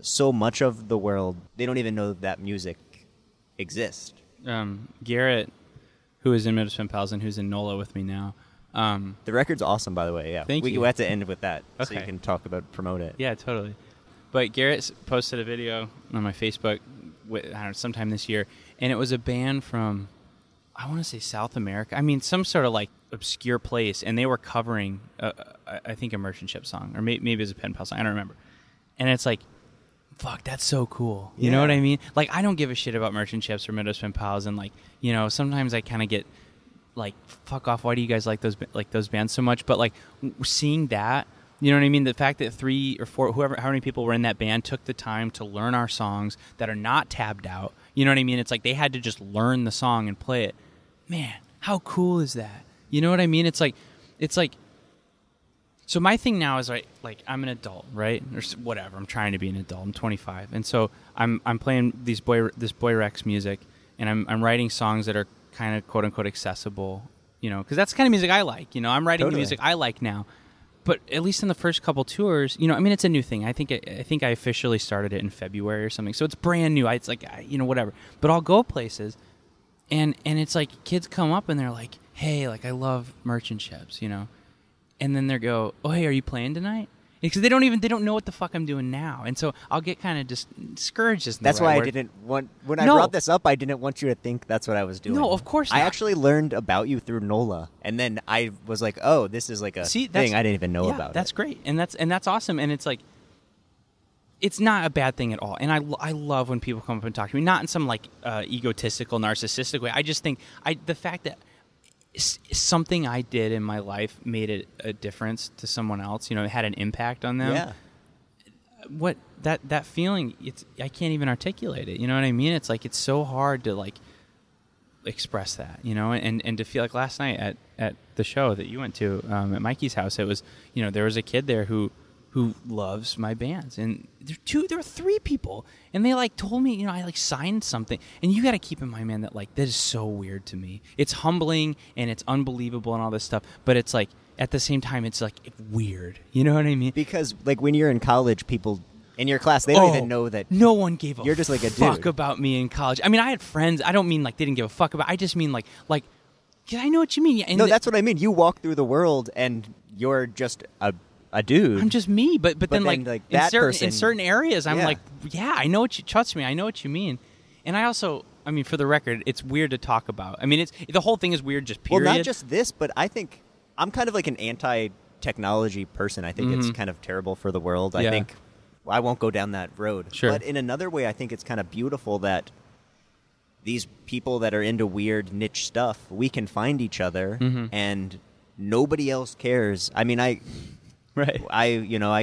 Speaker 2: so much of the world, they don't even know that music exists.
Speaker 1: Garrett, who is in Middle Pen Pals and who's in NOLA with me now.
Speaker 2: The record's awesome, by the way. Yeah,
Speaker 1: Thank you.
Speaker 2: We have to end with that so
Speaker 1: Okay.
Speaker 2: you can promote it.
Speaker 1: Yeah, totally. But Garrett posted a video on my Facebook, I don't know, sometime this year, and it was a band from, I want to say South America. I mean, some sort of like obscure place, and they were covering, I think, a Merchant Ship song, or maybe it was a Pen Pal song. I don't remember. And it's like, fuck, that's so cool. You know what I mean? Like, I don't give a shit about Merchant Ships or Middle Pen Pals, and like, you know, sometimes I kind of get like, fuck off. Why do you guys like those bands so much? But like, seeing that. You know what I mean? The fact that 3 or 4, how many people were in that band took the time to learn our songs that are not tabbed out. You know what I mean? It's like they had to just learn the song and play it. Man, how cool is that? You know what I mean? It's like, so my thing now is like I'm an adult, right? Or whatever. I'm trying to be an adult. I'm 25, and so I'm playing this Boy Rex music, and I'm writing songs that are kind of quote unquote accessible. You know, because that's the kind of music I like. You know, I'm writing the music I like now. But at least in the first couple tours, you know, I mean, it's a new thing. I think I officially started it in February or something, so it's brand new. It's like, you know, whatever. But I'll go places, and it's like kids come up and they're like, "Hey, like I love Merchant Ships," you know, and then they go, "Oh, hey, are you playing tonight?" Because they don't know what the fuck I'm doing now, and so I'll get kind of discouraged.
Speaker 2: That's why I didn't want when I brought this up. I didn't want you to think that's what I was doing.
Speaker 1: No, of course not.
Speaker 2: I actually learned about you through NOLA, and then I was like, "Oh, this is like a thing I didn't even know about."
Speaker 1: That's great, and that's awesome, and it's like, it's not a bad thing at all. And I love when people come up and talk to me, not in some like egotistical, narcissistic way. I just think the fact that something I did in my life made a difference to someone else, you know, it had an impact on them.
Speaker 2: Yeah.
Speaker 1: What that feeling, I can't even articulate it. You know what I mean? It's like, it's so hard to like express that, you know, and to feel like last night at the show that you went to at Mikey's house, it was, you know, there was a kid there who loves my bands, and there were 3 people, and they like told me, you know, I like signed something, and you got to keep in mind, man, that like that is so weird to me. It's humbling and it's unbelievable and all this stuff, but it's like at the same time it's like weird. You know what I mean?
Speaker 2: Because like when you're in college, people in your class, they don't even know that
Speaker 1: no one gave
Speaker 2: you're just like a
Speaker 1: fuck
Speaker 2: dude.
Speaker 1: About me in college. I mean, I had friends. I don't mean like they didn't give a fuck about. I just mean like I know what you mean. And
Speaker 2: no, that's what I mean. You walk through the world and you're just a dude.
Speaker 1: I'm just me, but then like
Speaker 2: that
Speaker 1: in certain areas, I'm like, yeah, I know what you trust me. I know what you mean, and I also, I mean, for the record, it's weird to talk about. I mean, the whole thing is weird, just period.
Speaker 2: Well, not just this, but I think I'm kind of like an anti-technology person. I think it's kind of terrible for the world. I think I won't go down that road.
Speaker 1: Sure.
Speaker 2: But in another way, I think it's kind of beautiful that these people that are into weird niche stuff, we can find each other, and nobody else cares. I mean, I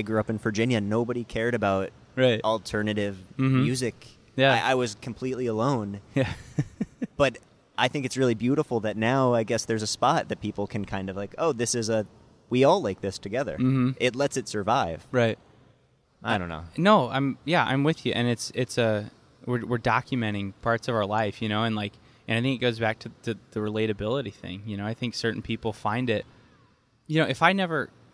Speaker 2: grew up in Virginia. Nobody cared about alternative music.
Speaker 1: Yeah.
Speaker 2: I was completely alone.
Speaker 1: Yeah.
Speaker 2: But I think it's really beautiful that now I guess there's a spot that people can kind of like, oh, we all like this together. It lets it survive.
Speaker 1: Right.
Speaker 2: I don't know.
Speaker 1: No, I'm with you, and we're documenting parts of our life, you know, and I think it goes back to the relatability thing. You know, I think certain people find it, you know,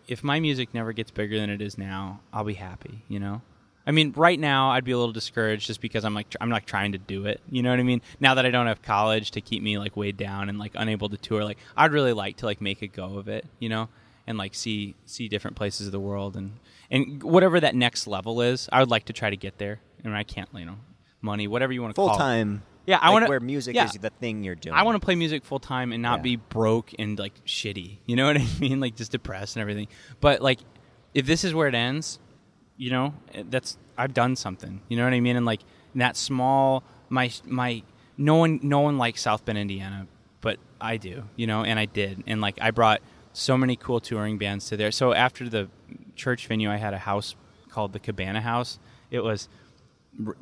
Speaker 1: if my music never gets bigger than it is now, I'll be happy, you know? I mean, right now I'd be a little discouraged just because I'm like trying to do it, you know what I mean? Now that I don't have college to keep me like weighed down and like unable to tour, like I'd really like to like make a go of it, you know? And like see different places of the world and whatever that next level is, I would like to try to get there. And I can't, you know, money, whatever you want to call it.
Speaker 2: Full-time.
Speaker 1: Yeah, I want to
Speaker 2: where music is the thing you're doing.
Speaker 1: I want to play music full time and not be broke and like shitty. You know what I mean? Like just depressed and everything. But like, if this is where it ends, you know, I've done something. You know what I mean? And like that small, no one likes South Bend, Indiana, but I do. You know, and I did. And like I brought so many cool touring bands to there. So after the church venue, I had a house called the Cabana House. It was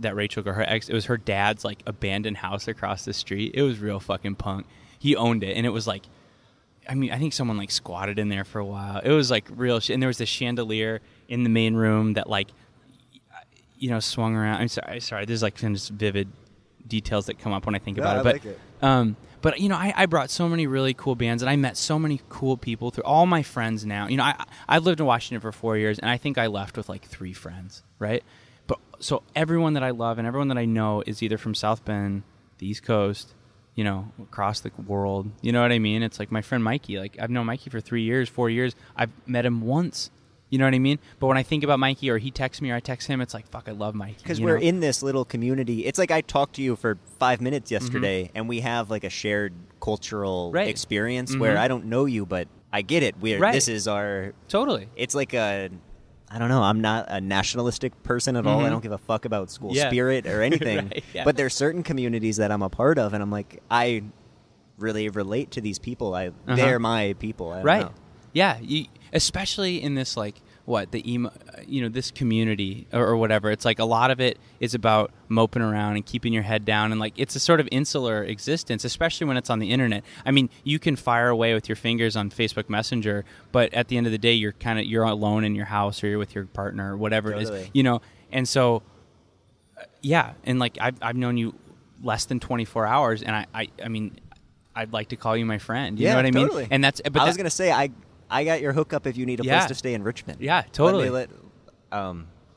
Speaker 1: that Rachel got her ex. It was her dad's like abandoned house across the street. It was real fucking punk. He owned it, and it was like, I mean, I think someone like squatted in there for a while. It was like real shit. And there was this chandelier in the main room that like swung around. I'm sorry. There's like some just vivid details that come up when I think about it.
Speaker 2: But
Speaker 1: like it. But I brought so many really cool bands, and I met so many cool people through all my friends now. I've lived in Washington for 4 years, and I think I left with like 3 friends, right? But so everyone that I love and everyone that I know is either from South Bend, the East Coast, across the world. You know what I mean? It's like my friend Mikey. Like I've known Mikey for 3 years, 4 years. I've met him once. You know what I mean? But when I think about Mikey, or he texts me, or I text him, it's like, fuck, I love Mikey.
Speaker 2: Because we're in this little community. It's like I talked to you for 5 minutes yesterday, and we have like a shared cultural experience where I don't know you, but I get it. This is our...
Speaker 1: Totally.
Speaker 2: It's like I don't know. I'm not a nationalistic person at all. I don't give a fuck about school spirit or anything. But there's certain communities that I'm a part of, and I'm like, I really relate to these people. They're my people. I don't know.
Speaker 1: Yeah, especially in this this community or whatever. It's like a lot of it is about moping around and keeping your head down, and like it's a sort of insular existence, especially when it's on the internet. I mean, you can fire away with your fingers on Facebook Messenger, but at the end of the day, you're alone in your house, or you're with your partner, or whatever it is, And so, and like I've known you less than 24 hours, and I mean, I'd like to call you my friend. You know what I mean?
Speaker 2: Totally.
Speaker 1: And that's. But
Speaker 2: I was gonna say I got your hookup if you need a place to stay in Richmond.
Speaker 1: Yeah, totally.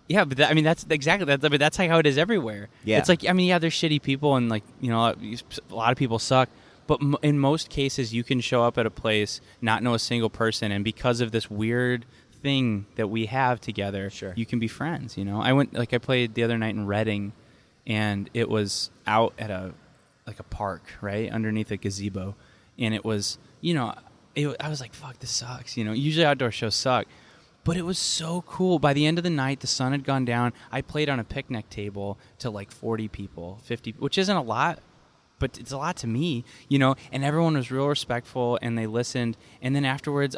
Speaker 2: Yeah,
Speaker 1: but that's exactly that. But that's like how it is everywhere.
Speaker 2: Yeah,
Speaker 1: it's like there's shitty people, and like a lot of people suck. But in most cases, you can show up at a place, not know a single person, and because of this weird thing that we have together, you can be friends. I played the other night in Reading, and it was out at a park, right underneath a gazebo, and it was I was like, fuck, this sucks. Usually outdoor shows suck. But it was so cool. By the end of the night, the sun had gone down. I played on a picnic table to like 40 people, 50, which isn't a lot, but it's a lot to me, and everyone was real respectful, and they listened. And then afterwards,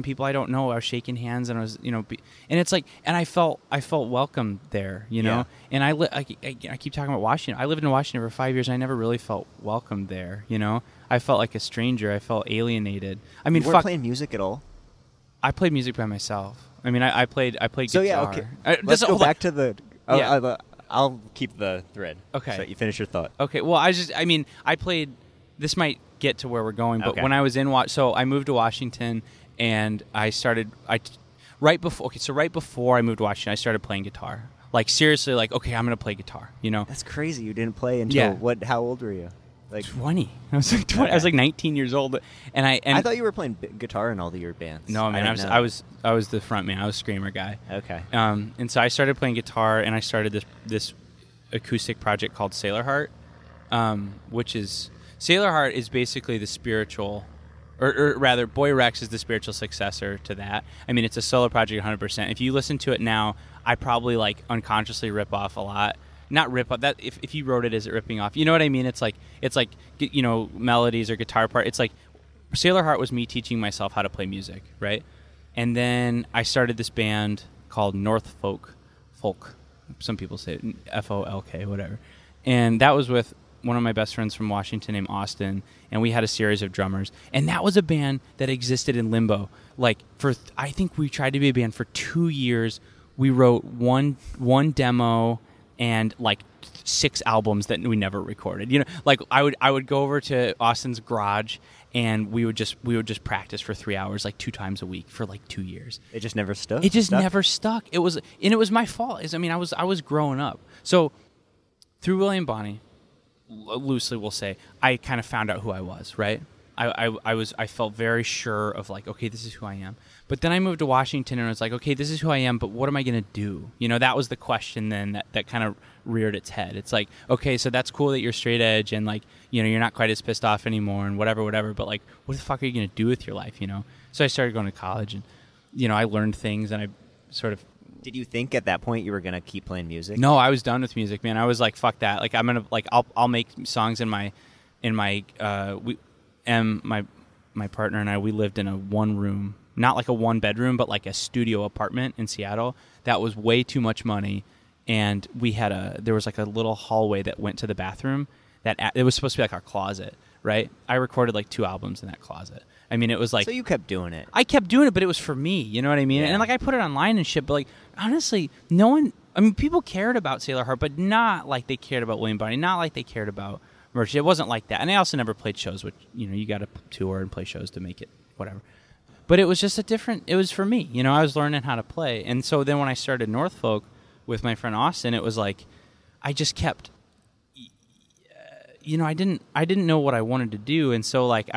Speaker 1: people I don't know, I was shaking hands, and I was, and it's like, and I felt welcome there, and I keep talking about Washington. I lived in Washington for 5 years, and I never really felt welcome there, I felt like a stranger. I felt alienated. I mean,
Speaker 2: you weren't playing music at all?
Speaker 1: I played music by myself. I mean, I played guitar.
Speaker 2: So yeah, okay. Let's go back to the... I'll keep the thread.
Speaker 1: Okay.
Speaker 2: So you finish your thought.
Speaker 1: Okay. Well, I played... This might get to where we're going, but when I was in... So I moved to Washington, and I started... Right before I moved to Washington, I started playing guitar. Like, seriously, like, okay, I'm going to play guitar,
Speaker 2: That's crazy. You didn't play until... How old were you?
Speaker 1: Like 20. I was like 20. Okay. I was like 19 years old, and I
Speaker 2: thought you were playing guitar in all your bands.
Speaker 1: No, man, I was the front man. I was screamer guy.
Speaker 2: Okay.
Speaker 1: And so I started playing guitar, and I started this acoustic project called Sailor Heart, which is Sailor Heart is basically the spiritual, or rather, Boy Rex is the spiritual successor to that. I mean, it's a solo project 100%. If you listen to it now, I probably like unconsciously rip off a lot. Not rip off that if you wrote it, is it ripping off? You know what I mean? It's like melodies or guitar part. It's like Sailor Heart was me teaching myself how to play music, right? And then I started this band called North Folk. Some people say it, FOLK, whatever. And that was with one of my best friends from Washington named Austin, and we had a series of drummers. And that was a band that existed in limbo. Like I think we tried to be a band for 2 years. We wrote one demo and like 6 albums that we never recorded. Like I would go over to Austin's garage, and we would just practice for 3 hours, like 2 times a week for like 2 years.
Speaker 2: It just never stuck.
Speaker 1: It just never stuck. It was my fault. I was growing up. So through William Bonney, loosely we'll say, I kind of found out who I was, right? I felt very sure of like, okay, this is who I am. But then I moved to Washington, and I was like, okay, this is who I am, but what am I going to do? That was the question then that kind of reared its head. It's like, okay, so that's cool that you're straight edge, and like, you're not quite as pissed off anymore, and whatever, but like, what the fuck are you going to do with your life, So I started going to college, and, I learned things, and I sort of...
Speaker 2: Did you think at that point you were going to keep playing music?
Speaker 1: No, I was done with music, man. I was like, fuck that. Like, I'm going to, like, I'll make songs in my my partner and I, we lived in a 1-room, not like a 1-bedroom, but like a studio apartment in Seattle. That was way too much money, and there was like a little hallway that went to the bathroom. It was supposed to be like our closet, right? I recorded like 2 albums in that closet. I mean, it was like...
Speaker 2: So you kept doing it.
Speaker 1: I kept doing it, but it was for me, you know what I mean?
Speaker 2: Yeah.
Speaker 1: And like I put it online and shit, but like honestly, no one I mean, people cared about Sailor Heart, but not like they cared about William Bonney, not like they cared about merch. It wasn't like that. And I also never played shows, which, you got to tour and play shows to make it whatever. But it was just it was for me. I was learning how to play. And so then when I started Northfolk with my friend Austin, it was like I just kept, I didn't know what I wanted to do. And so like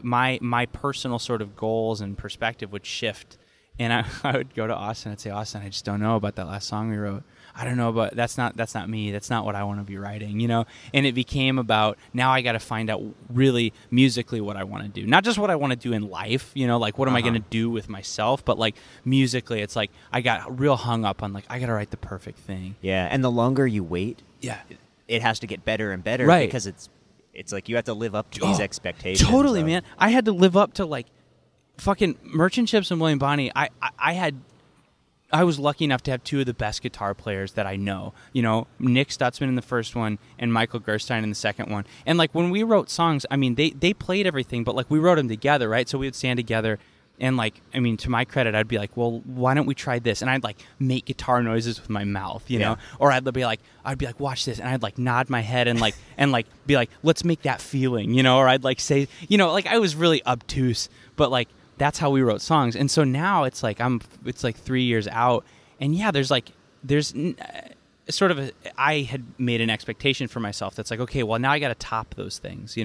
Speaker 1: my personal sort of goals and perspective would shift. And I would go to Austin and say, Austin, I just don't know about that last song we wrote. I don't know about that's not me. That's not what I want to be writing, And it became about now I got to find out really musically what I want to do, not just what I want to do in life, like what am I going to do with myself, but like musically, it's like I got real hung up on like I got to write the perfect thing.
Speaker 2: Yeah, and the longer you wait, it has to get better and better, right? Because it's like you have to live up to these expectations.
Speaker 1: Totally, man. I had to live up to like fucking Merchant Ships and William Bonney. I was lucky enough to have two of the best guitar players that I know. Nick Stutzman in the first one and Michael Gerstein in the second one. And like when we wrote songs, I mean, they played everything, but like we wrote them together, right? So we would stand together and like, I mean, to my credit, I'd be like, well, why don't we try this? And I'd like make guitar noises with my mouth, you know? Or I'd be like, watch this. And I'd like nod my head and like, be like, let's make that feeling, Or I'd like say, like I was really obtuse, but like, that's how we wrote songs. And so now it's like 3 years out, and there's sort of I had made an expectation for myself that's like, okay, well now I got to top those things,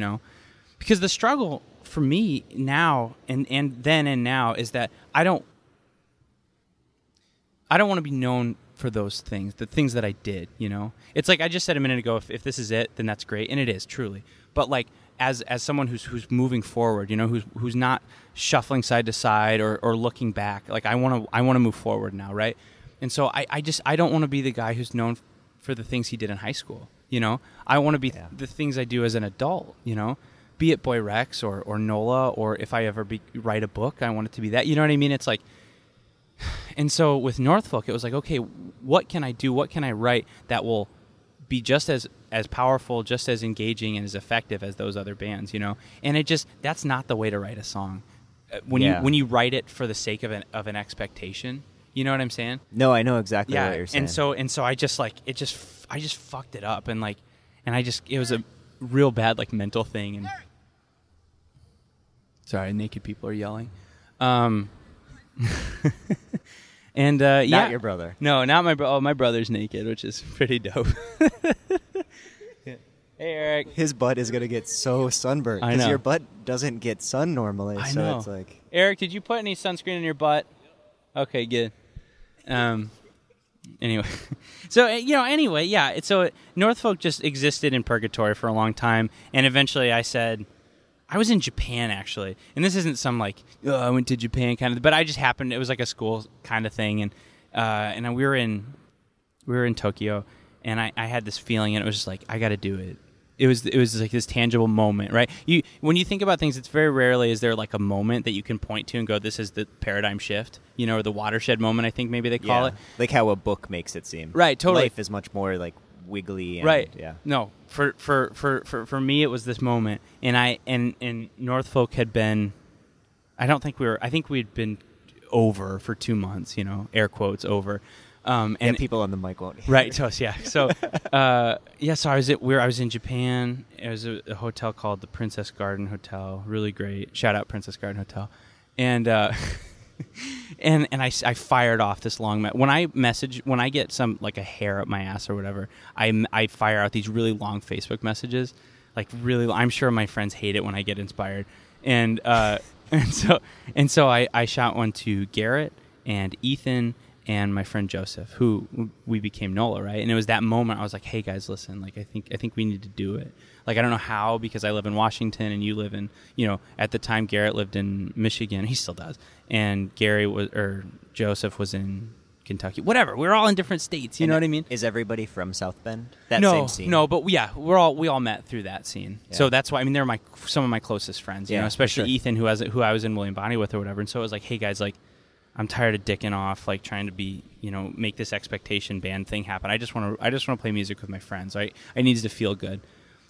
Speaker 1: because the struggle for me now and then and now is that I don't want to be known for those things, the things that I did, It's like I just said a minute ago, if this is it, then that's great, and it is truly. But like as someone who's moving forward, who's not shuffling side to side or looking back, like I want to move forward now, right? And so I don't want to be the guy who's known for the things he did in high school, I want to be the things I do as an adult, be it Boy Rex or NOLA, or if I ever write a book, I want it to be that, you know what I mean? It's like, and so with Northfolk, it was like, okay, what can I do? What can I write that will be just as powerful, just as engaging, and as effective as those other bands, And that's not the way to write a song. When you write it for the sake of an expectation, you know what I'm saying?
Speaker 2: No, I know exactly what you're saying.
Speaker 1: And so I just like I just fucked it up, and it was a real bad like mental thing. And sorry, naked people are yelling. And
Speaker 2: not your brother.
Speaker 1: No, not my brother. Oh, my brother's naked, which is pretty dope. Hey, Eric.
Speaker 2: His butt is gonna get so sunburned because your butt doesn't get sun normally.
Speaker 1: I
Speaker 2: so
Speaker 1: know.
Speaker 2: It's like,
Speaker 1: Eric, did you put any sunscreen in your butt? Okay, good. Anyway, so So Northfolk just existed in purgatory for a long time, and eventually I said, I was in Japan actually, and this isn't some like I went to Japan kind of, but I just happened. It was like a school kind of thing, and we were in Tokyo, and I had this feeling, and it was just like I got to do it. It was like this tangible moment, right? When you think about things, it's very rarely is there like a moment that you can point to and go, this is the paradigm shift, or the watershed moment. I think maybe they call it,
Speaker 2: like how a book makes it seem.
Speaker 1: Right, totally.
Speaker 2: Life is much more like wiggly. And,
Speaker 1: right.
Speaker 2: Yeah.
Speaker 1: No, for me it was this moment, and Northfolk had been. I think we'd been over for 2 months. Air quotes over. And
Speaker 2: people on the mic won't hear.
Speaker 1: Right. So So so I was in Japan. It was a hotel called the Princess Garden Hotel. Really great. Shout out Princess Garden Hotel. And and I fired off this long when I get some like a hair up my ass or whatever, I fire out these really long Facebook messages, like really. I'm sure my friends hate it when I get inspired, and so I shot one to Garrett and Ethan and my friend Joseph, who we became NOLA, right? And it was that moment I was like, hey guys, listen, like I think we need to do it. Like I don't know how, because I live in Washington and you live in, at the time Garrett lived in Michigan, he still does, and Joseph was in Kentucky. Whatever, we're all in different states. You know what I mean?
Speaker 2: Is everybody from South Bend?
Speaker 1: Same
Speaker 2: scene?
Speaker 1: No, but we all met through that scene. Yeah. So that's why they're some of my closest friends. Especially Ethan, who I was in William Bonney with or whatever. And so it was like, hey guys, like I'm tired of dicking off, like trying to be, make this expectation band thing happen. I just want to play music with my friends. Right? I needed to feel good.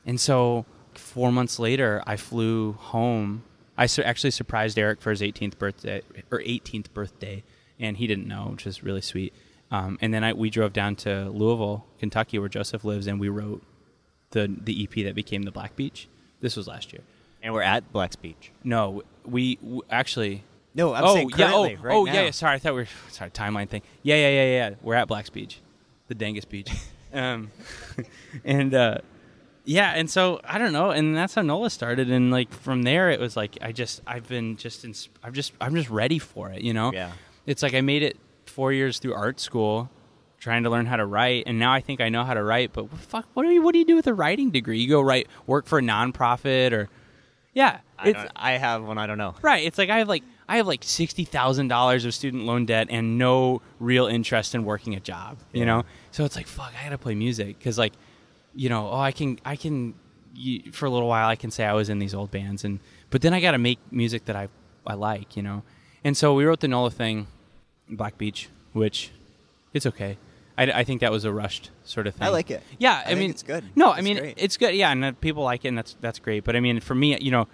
Speaker 1: And so 4 months later, I flew home. I actually surprised Eric for his 18th birthday, and he didn't know, which is really sweet. And then we drove down to Louisville, Kentucky, where Joseph lives, and we wrote the EP that became the Black Beach. This was last year.
Speaker 2: And we're at Black's Beach.
Speaker 1: No, we actually.
Speaker 2: No, I'm saying currently, right now.
Speaker 1: Yeah. Sorry, I thought timeline thing. Yeah. We're at Black's Beach, the dangest beach. And so I don't know, and that's how NOLA started, and like from there it was like I'm just ready for it, you know.
Speaker 2: Yeah.
Speaker 1: It's like I made it 4 years through art school, trying to learn how to write, and now I think I know how to write. But what do you do with a writing degree? You go work for a nonprofit, or
Speaker 2: I have one. I don't know.
Speaker 1: Right. It's like I have $60,000 of student loan debt and no real interest in working a job. You know, so it's like fuck. I gotta play music because I can for a little while I can say I was in these old bands, but then I gotta make music that I like, you know. And so we wrote the NOLA thing, Black Beach, which it's okay. I think that was a rushed sort of thing.
Speaker 2: I like it.
Speaker 1: Yeah,
Speaker 2: I mean, it's good.
Speaker 1: No,
Speaker 2: it's great.
Speaker 1: it's good. Yeah, and people like it, and that's great. But I mean, for me, you know,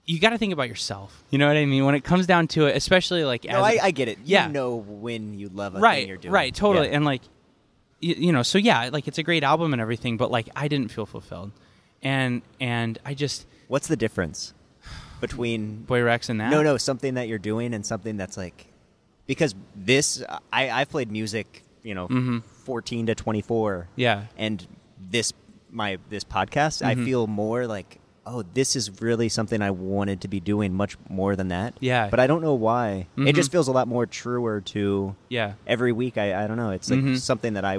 Speaker 1: you got to think about yourself. You know what I mean? When it comes down to it, especially like
Speaker 2: I get it.
Speaker 1: You
Speaker 2: know when you love a
Speaker 1: thing
Speaker 2: you're doing.
Speaker 1: Right, totally.
Speaker 2: Yeah.
Speaker 1: And like, you know, so yeah, like it's a great album and everything, but like I didn't feel fulfilled, and I just.
Speaker 2: What's the difference between
Speaker 1: Boy Rex and that?
Speaker 2: No, something that you're doing and something that's like. Because I've played music, you know, 14 to 24.
Speaker 1: Yeah.
Speaker 2: And this podcast, I feel more like, oh, this is really something I wanted to be doing much more than that.
Speaker 1: Yeah.
Speaker 2: But I don't know why. It just feels a lot more truer to every week. I don't know. It's like something that I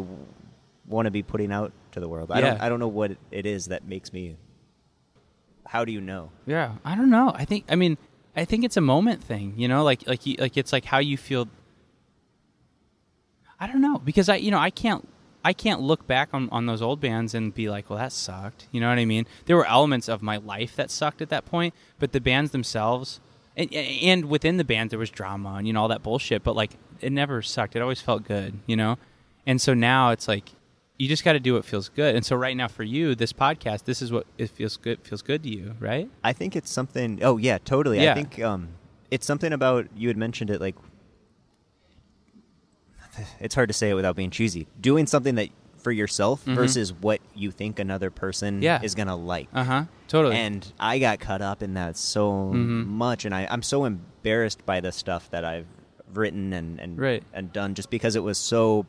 Speaker 2: want to be putting out to the world. I don't know what it is that makes me. How do you know? Yeah,
Speaker 1: I don't know. I think it's a moment thing, you know, like it's like how you feel. I don't know, because I can't look back on those old bands and be like, well, that sucked. You know what I mean? There were elements of my life that sucked at that point, but the bands themselves, and within the band there was drama and, you know, all that bullshit, but like it never sucked. It always felt good, you know? And so now it's like, you just got to do what feels good. And so right now for you, this podcast, this is what it feels good to you, right?
Speaker 2: I think it's something. Oh yeah, totally. Yeah. I think it's something about, you had mentioned it, like, it's hard to say it without being cheesy. Doing something that for yourself versus what you think another person is going to like.
Speaker 1: Totally.
Speaker 2: And I got caught up in that so much, and I'm so embarrassed by the stuff that I've written and done just because it was so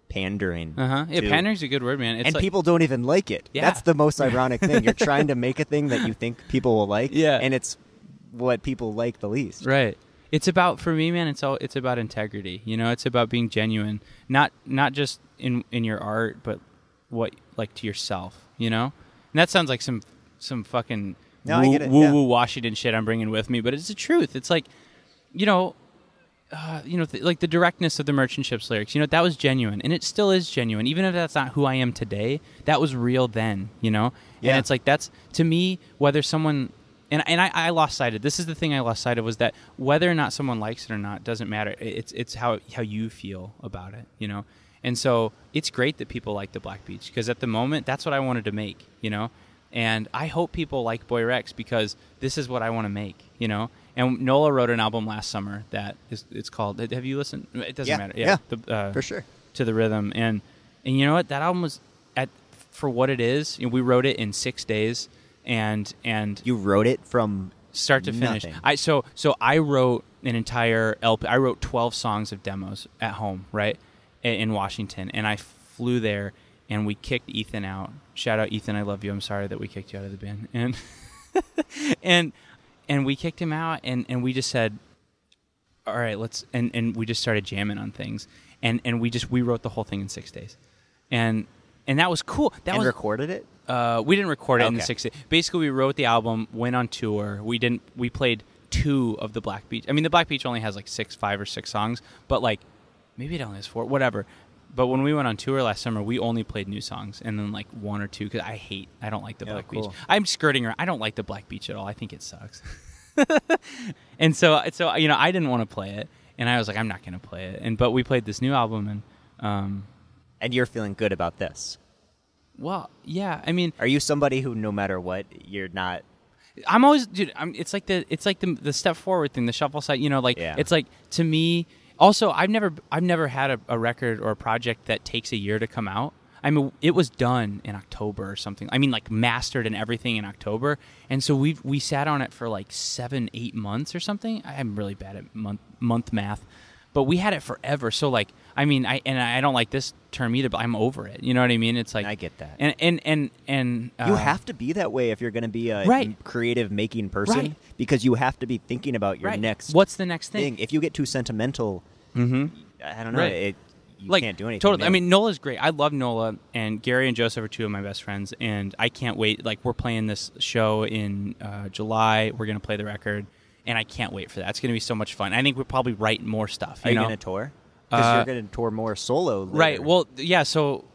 Speaker 2: pandering.
Speaker 1: Yeah, pandering's a good word, man.
Speaker 2: And people don't even like it.
Speaker 1: Yeah.
Speaker 2: That's the most ironic thing. You're trying to make a thing that you think people will like, and it's what people like the least.
Speaker 1: Right. It's about, for me, man, it's about integrity. You know, it's about being genuine, not just in your art, but what, like, to yourself, you know? And that sounds like some fucking woo-woo Washington shit I'm bringing with me, but it's the truth. It's like, like the directness of the Merchant Ships lyrics, you know, that was genuine, and it still is genuine. Even if that's not who I am today, that was real then, you know? Yeah. And it's like, that's, to me, whether someone... And I lost sight of, this is the thing I lost sight of, was that whether or not someone likes it or not doesn't matter. It's how you feel about it, you know? And so it's great that people like the Black Beach, because at the moment, that's what I wanted to make, you know? And I hope people like Boy Rex, because this is what I want to make, you know? And NOLA wrote an album last summer that it's called, have you listened? It doesn't matter.
Speaker 2: Yeah, for sure.
Speaker 1: To the Rhythm. And you know what? That album was, for what it is, you know, we wrote it in 6 days. And
Speaker 2: you wrote it from
Speaker 1: start to finish.
Speaker 2: Nothing.
Speaker 1: So I wrote an entire LP. I wrote 12 songs of demos at home, right, in Washington, and I flew there and we kicked Ethan out. Shout out Ethan, I love you. I'm sorry that we kicked you out of the band. And and we kicked him out, and we just said, all right, let's and we just started jamming on things, and we wrote the whole thing in 6 days, and that was cool.
Speaker 2: Recorded it.
Speaker 1: We didn't record it in the 6 days. Basically, we wrote the album, went on tour. We played 2 of the Black Beach. I mean, the Black Beach only has like 5 or 6 songs, but like maybe it only has 4, whatever. But when we went on tour last summer, we only played new songs, and then like 1 or 2, because I don't like the Black Beach. I'm skirting around. I don't like the Black Beach at all. I think it sucks. And so you know, I didn't want to play it, and I was like, I'm not going to play it. But we played this new album,
Speaker 2: and you're feeling good about this.
Speaker 1: Well, yeah. I mean,
Speaker 2: are you somebody who, no matter what, you're not?
Speaker 1: I'm always, dude. It's like the step forward thing, the shuffle side. You know, like it's like, to me, Also, I've never had a record or a project that takes a year to come out. I mean, it was done in October or something. I mean, like mastered and everything in October, and so we sat on it for like 7-8 months or something. I'm really bad at month math, but we had it forever. So like, I mean, I don't like this term either, but I'm over it. You know what I mean? It's like
Speaker 2: I get that,
Speaker 1: and
Speaker 2: you have to be that way if you're going to be a creative making person, because you have to be thinking about your next.
Speaker 1: What's the next thing?
Speaker 2: If you get too sentimental, I don't know. You can't do anything.
Speaker 1: Totally. I mean, Nola's great. I love Nola, and Gary and Joseph are two of my best friends, and I can't wait. Like, we're playing this show in July. We're going to play the record, and I can't wait for that. It's going to be so much fun. I think we'll probably write more stuff.
Speaker 2: Are you going to tour? Because you're going to tour more solo later.
Speaker 1: Right. Well, yeah, so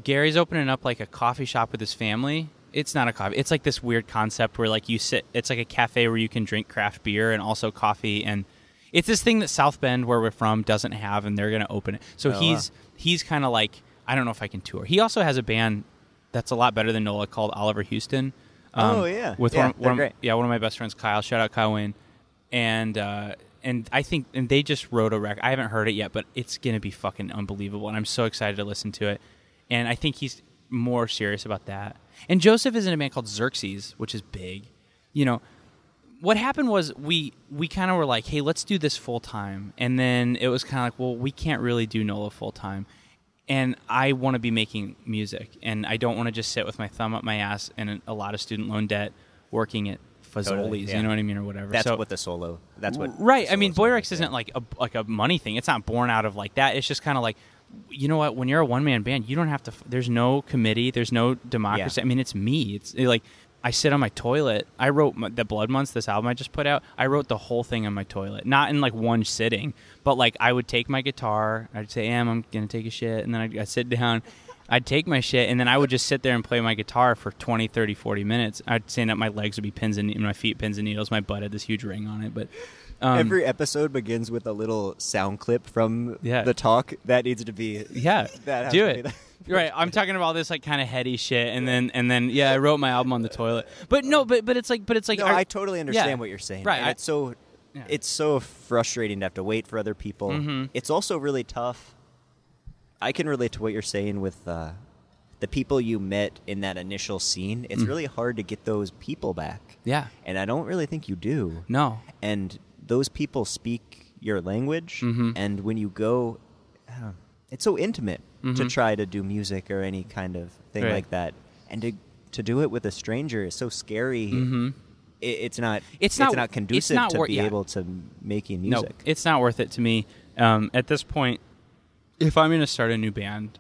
Speaker 1: Gary's opening up, like, a coffee shop with his family. It's not a coffee. It's, like, this weird concept where, like, you sit. It's like a cafe where you can drink craft beer and also coffee, and it's this thing that South Bend, where we're from, doesn't have, and they're going to open it. So he's kind of like, I don't know if I can tour. He also has a band that's a lot better than Nola called Oliver Houston. With one of my best friends, Kyle. Shout out Kyle Wayne. And I think they just wrote a record. I haven't heard it yet, but it's going to be fucking unbelievable, and I'm so excited to listen to it. And I think he's more serious about that. And Joseph is in a band called Xerxes, which is big. You know, what happened was we kind of were like, hey, let's do this full time. And then it was kind of like, well, we can't really do NOLA full time. And I want to be making music. And I don't want to just sit with my thumb up my ass and a lot of student loan debt working at Fazoli's, you know what I mean, or whatever.
Speaker 2: That's what the solo, that's what.
Speaker 1: Right. I mean, Boy Rex isn't like a money thing. It's not born out of like that. It's just kind of like, you know what, when you're a one-man band, you don't have to, there's no committee, there's no democracy. I mean, it's me. It's like, I sit on my toilet. I wrote the Blood Months, this album I just put out. I wrote the whole thing on my toilet, not in like one sitting, but like I would take my guitar. I'd say, I'm going to take a shit. And then I'd sit down. I'd take my shit, and then I would just sit there and play my guitar for 20, 30, 40 minutes. I'd say that my legs would be pins and my feet pins and needles. My butt had this huge ring on it. But
Speaker 2: every episode begins with a little sound clip from the talk. That needs to be
Speaker 1: do it. Right, I'm talking about this like kind of heady shit, and then I wrote my album on the toilet. But no, but it's like
Speaker 2: no, I totally understand what you're saying.
Speaker 1: Right,
Speaker 2: and it's so frustrating to have to wait for other people. Mm-hmm. It's also really tough. I can relate to what you're saying with the people you met in that initial scene. It's really hard to get those people back.
Speaker 1: Yeah,
Speaker 2: and I don't really think you do.
Speaker 1: No,
Speaker 2: and those people speak your language, and when you go, it's so intimate to try to do music or any kind of thing like that, and to do it with a stranger is so scary. It's not conducive to be able to making music.
Speaker 1: No, it's not worth it to me. At this point, if I'm going to start a new band,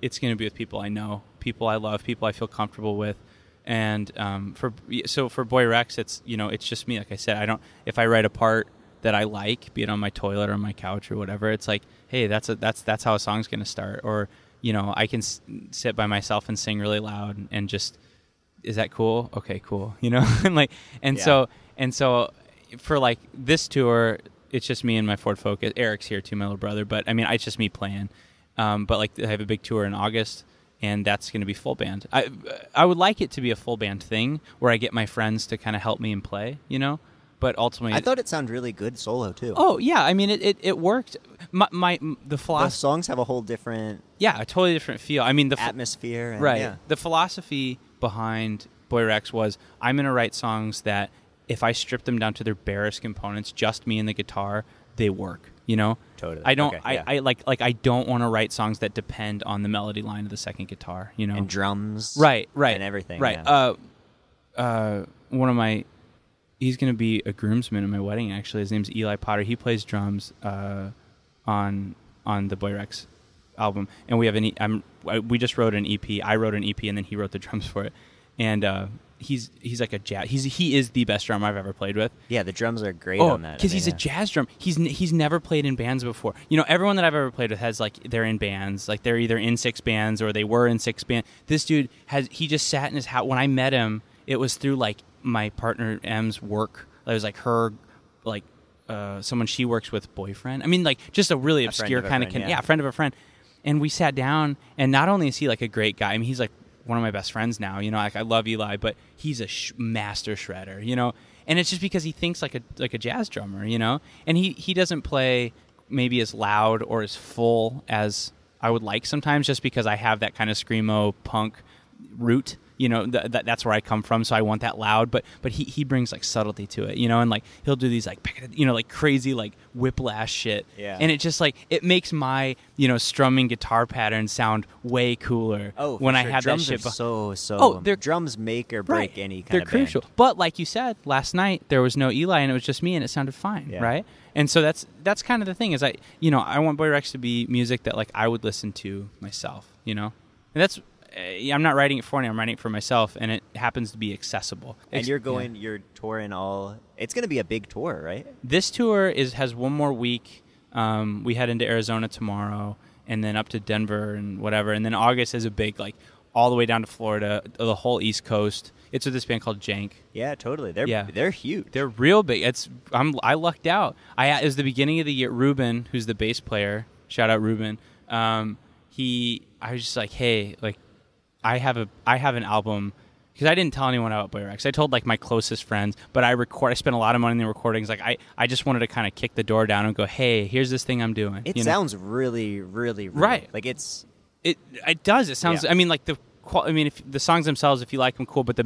Speaker 1: it's going to be with people I know, people I love, people I feel comfortable with. And for Boy Rex, it's just me. Like I said, if I write a part that I like, be it on my toilet or on my couch or whatever, it's like, hey, that's how a song's going to start. Or I can sit by myself and sing really loud and just, is that cool? Okay, cool. So for like this tour, it's just me and my Ford Focus. Eric's here too, my little brother. But I mean, it's just me playing. But like I have a big tour in August, and that's going to be full band. I would like it to be a full band thing where I get my friends to kind of help me and play, But ultimately,
Speaker 2: I thought it sounded really good solo too.
Speaker 1: Oh yeah, I mean it worked. The
Speaker 2: songs have a whole different
Speaker 1: a totally different feel. I mean the
Speaker 2: atmosphere, and,
Speaker 1: right? Yeah. The philosophy behind Boy Rex was I'm going to write songs that if I strip them down to their barest components, just me and the guitar, they work.
Speaker 2: Totally.
Speaker 1: I don't. Okay, I don't want to write songs that depend on the melody line of the second guitar.
Speaker 2: And drums,
Speaker 1: right,
Speaker 2: and everything,
Speaker 1: right.
Speaker 2: Yeah.
Speaker 1: One of my. He's going to be a groomsman in my wedding, actually. His name's Eli Potter. He plays drums on the Boy Rex album. And we have we just wrote an EP. I wrote an EP, and then he wrote the drums for it. And he's like a jazz. He is the best drummer I've ever played with.
Speaker 2: Yeah, the drums are great on that.
Speaker 1: Because he's a jazz drum. He's never played in bands before. Everyone that I've ever played with has they're in bands. Like they're either in 6 bands or they were in 6 bands. This dude he just sat in his house. When I met him, it was through my partner M's work. It was her someone she works with boyfriend. I mean, just a really obscure kind of friend of a friend. And we sat down, and not only is he a great guy. I mean, he's one of my best friends now. I love Eli, but he's a master shredder. And it's just because he thinks like a jazz drummer. And he doesn't play maybe as loud or as full as I would like sometimes, just because I have that kind of screamo punk root. You know, that's where I come from, so I want that loud. But he brings like subtlety to it, you know, and like he'll do these like, you know, like crazy like whiplash shit.
Speaker 2: Yeah.
Speaker 1: And it just like it makes my, you know, strumming guitar pattern sound way cooler.
Speaker 2: When
Speaker 1: I have
Speaker 2: drums
Speaker 1: that shit.
Speaker 2: They're drums make or break any kind
Speaker 1: they're
Speaker 2: of
Speaker 1: crucial.
Speaker 2: band.
Speaker 1: But like you said, last night there was no Eli and it was just me, and it sounded fine, right? And so that's kind of the thing is I want Boy Rex to be music that like I would listen to myself, you know, and that's. I'm not writing it for anyone. I'm writing it for myself, and it happens to be accessible.
Speaker 2: And you're touring all. It's going to be a big tour, right?
Speaker 1: This tour has one more week. We head into Arizona tomorrow, and then up to Denver and whatever. And then August is a big, like, all the way down to Florida, the whole East Coast. It's with this band called Jank.
Speaker 2: Yeah, totally. They're huge.
Speaker 1: They're real big. I lucked out. It was the beginning of the year. Ruben, who's the bass player, shout out Ruben. I was just like, hey, like. I have an album because I didn't tell anyone about Boy Rex. I told like my closest friends, but I spent a lot of money in the recordings. Like I just wanted to kind of kick the door down and go, hey, here's this thing I'm doing.
Speaker 2: It sounds really, really real.
Speaker 1: Right.
Speaker 2: Like it
Speaker 1: does. It sounds. Yeah. I mean, like if the songs themselves, if you like them, cool. But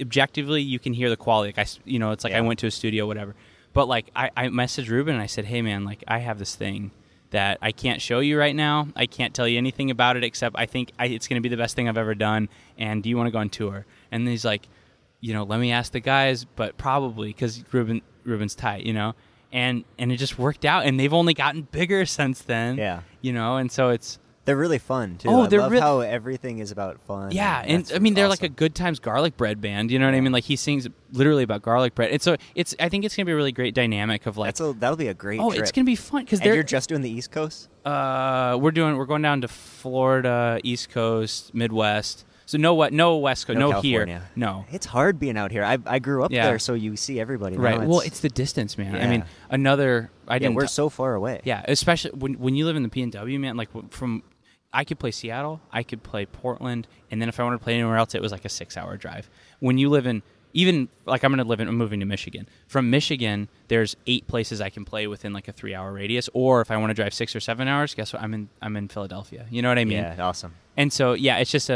Speaker 1: objectively, you can hear the quality. Like it's like I went to a studio, whatever. But like I messaged Ruben and I said, hey man, like I have this thing that I can't show you right now. I can't tell you anything about it except I think it's going to be the best thing I've ever done, and do you want to go on tour? And he's like, you know, let me ask the guys, but probably, because Ruben's tight, you know? And it just worked out, and they've only gotten bigger since then.
Speaker 2: Yeah.
Speaker 1: You know, and so
Speaker 2: they're really fun, too.
Speaker 1: Oh,
Speaker 2: I love how everything is about fun.
Speaker 1: Yeah, and I mean, they're like a Good Times garlic bread band, you know what I mean? Like, he sings literally about garlic bread. And so I think it's going to be a really great dynamic of like...
Speaker 2: That'll be a great trip.
Speaker 1: Oh, it's going to be fun.
Speaker 2: And you're just doing the East Coast?
Speaker 1: We're going down to Florida, East Coast, Midwest. So no West Coast, no
Speaker 2: California.
Speaker 1: Here. No.
Speaker 2: It's hard being out here. I grew up there, so you see everybody.
Speaker 1: Right. Well, it's the distance, man.
Speaker 2: Yeah.
Speaker 1: I mean,
Speaker 2: we're so far away.
Speaker 1: Yeah, especially when you live in the PNW, man, like I could play Seattle, I could play Portland, and then if I wanted to play anywhere else, it was like a 6-hour drive. When you live in, even like I'm moving to Michigan. From Michigan, there's 8 places I can play within like a 3-hour radius. Or if I want to drive 6 or 7 hours, guess what? I'm in Philadelphia. You know what I mean?
Speaker 2: Yeah, awesome.
Speaker 1: And so it's just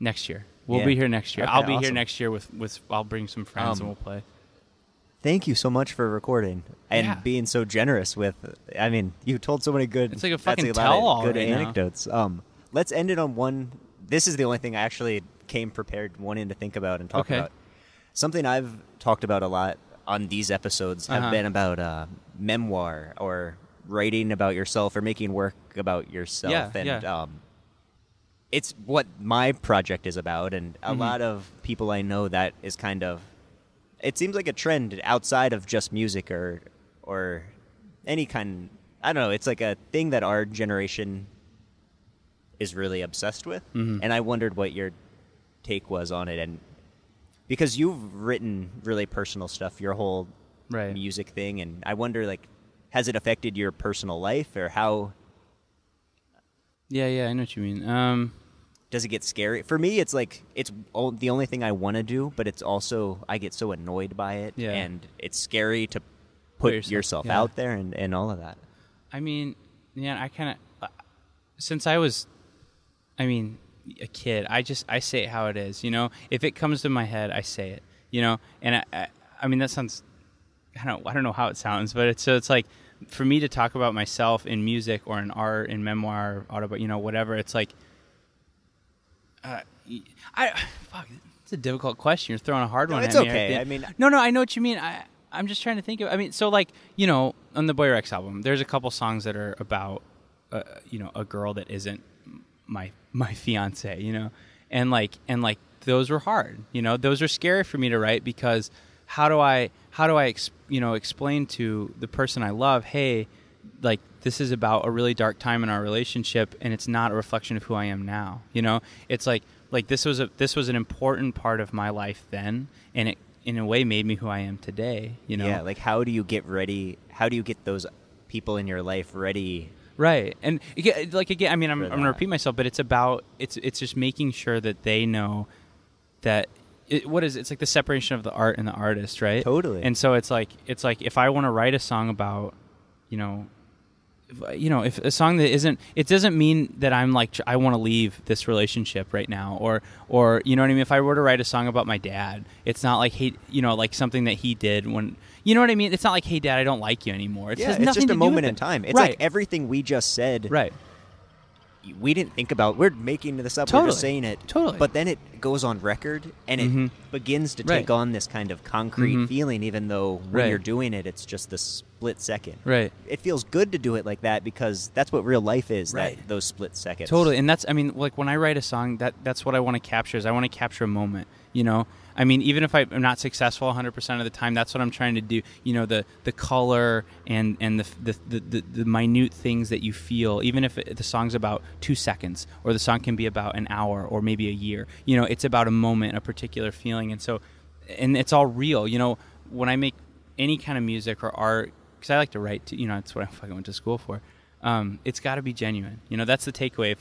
Speaker 1: next year. We'll be here next year.
Speaker 2: Okay,
Speaker 1: I'll be here next year with I'll bring some friends and we'll play.
Speaker 2: Thank you so much for recording and being so generous with. I mean, you told so many good.
Speaker 1: It's like a fucking tell-all
Speaker 2: good
Speaker 1: right
Speaker 2: anecdotes.
Speaker 1: Now.
Speaker 2: Let's end it on one. This is the only thing I actually came prepared, wanting to think about and talk about. Something I've talked about a lot on these episodes have been about memoir or writing about yourself or making work about yourself. It's what my project is about, and a lot of people I know that is kind of. It seems like a trend outside of just music or any kind. I don't know. It's like a thing that our generation is really obsessed with, and I wondered what your take was on it. And because you've written really personal stuff, your whole music thing, and I wonder, like, has it affected your personal life or how?
Speaker 1: Yeah, I know what you mean.
Speaker 2: Does it get scary? For me, it's like it's the only thing I want to do, but it's also I get so annoyed by it, and it's scary to put yourself out there and all of that. I
Speaker 1: mean, I kind of since I was, a kid, I say it how it is. You know, if it comes to my head, I say it. You know, and I mean that sounds, I don't know how it sounds, but it's like for me to talk about myself in music or in art, in memoir, whatever. It's like. It's a difficult question. You're throwing a hard one at me.
Speaker 2: It's okay. I mean,
Speaker 1: no, I know what you mean. I'm just trying to think of. So like on the Boy Rex album, there's a couple songs that are about, a girl that isn't my fiance. And those were hard. Those are scary for me to write because how do I explain to the person I love, hey, like this is about a really dark time in our relationship, and it's not a reflection of who I am now. It's like this was an important part of my life then, and it in a way made me who I am today.
Speaker 2: Yeah. Like how do you get ready? How do you get those people in your life ready?
Speaker 1: Right. And like again, I'm going to repeat myself, but it's about it's just making sure that they know that. It's like the separation of the art and the artist, right?
Speaker 2: Totally.
Speaker 1: And so it's like if I want to write a song about if a song that isn't, it doesn't mean that I'm like, I want to leave this relationship right now, or you know what I mean? If I were to write a song about my dad, it's not like, hey, like something that he did when, you know what I mean? It's not like, hey, Dad, I don't like you anymore. It has
Speaker 2: it's
Speaker 1: nothing
Speaker 2: just
Speaker 1: to
Speaker 2: a
Speaker 1: do
Speaker 2: moment
Speaker 1: with
Speaker 2: in
Speaker 1: it.
Speaker 2: time. It's
Speaker 1: Right.
Speaker 2: like everything we just said.
Speaker 1: Right.
Speaker 2: We didn't think about. We're making this up.
Speaker 1: Totally.
Speaker 2: We're just saying it.
Speaker 1: Totally.
Speaker 2: But then it goes on record, and it begins to take on this kind of concrete feeling, even though when you're doing it, it's just this split second.
Speaker 1: Right.
Speaker 2: It feels good to do it like that because that's what real life is,
Speaker 1: Right.
Speaker 2: those split seconds.
Speaker 1: Totally. And that's, I mean, like when I write a song, that's what I want to capture, is I want to capture a moment, I mean, even if I'm not successful 100% of the time, that's what I'm trying to do. The color and the minute things that you feel, even if the song's about 2 seconds, or the song can be about an hour or maybe a year. It's about a moment, a particular feeling, and it's all real. When I make any kind of music or art, because I like to write, that's what I fucking went to school for. It's got to be genuine. That's the takeaway.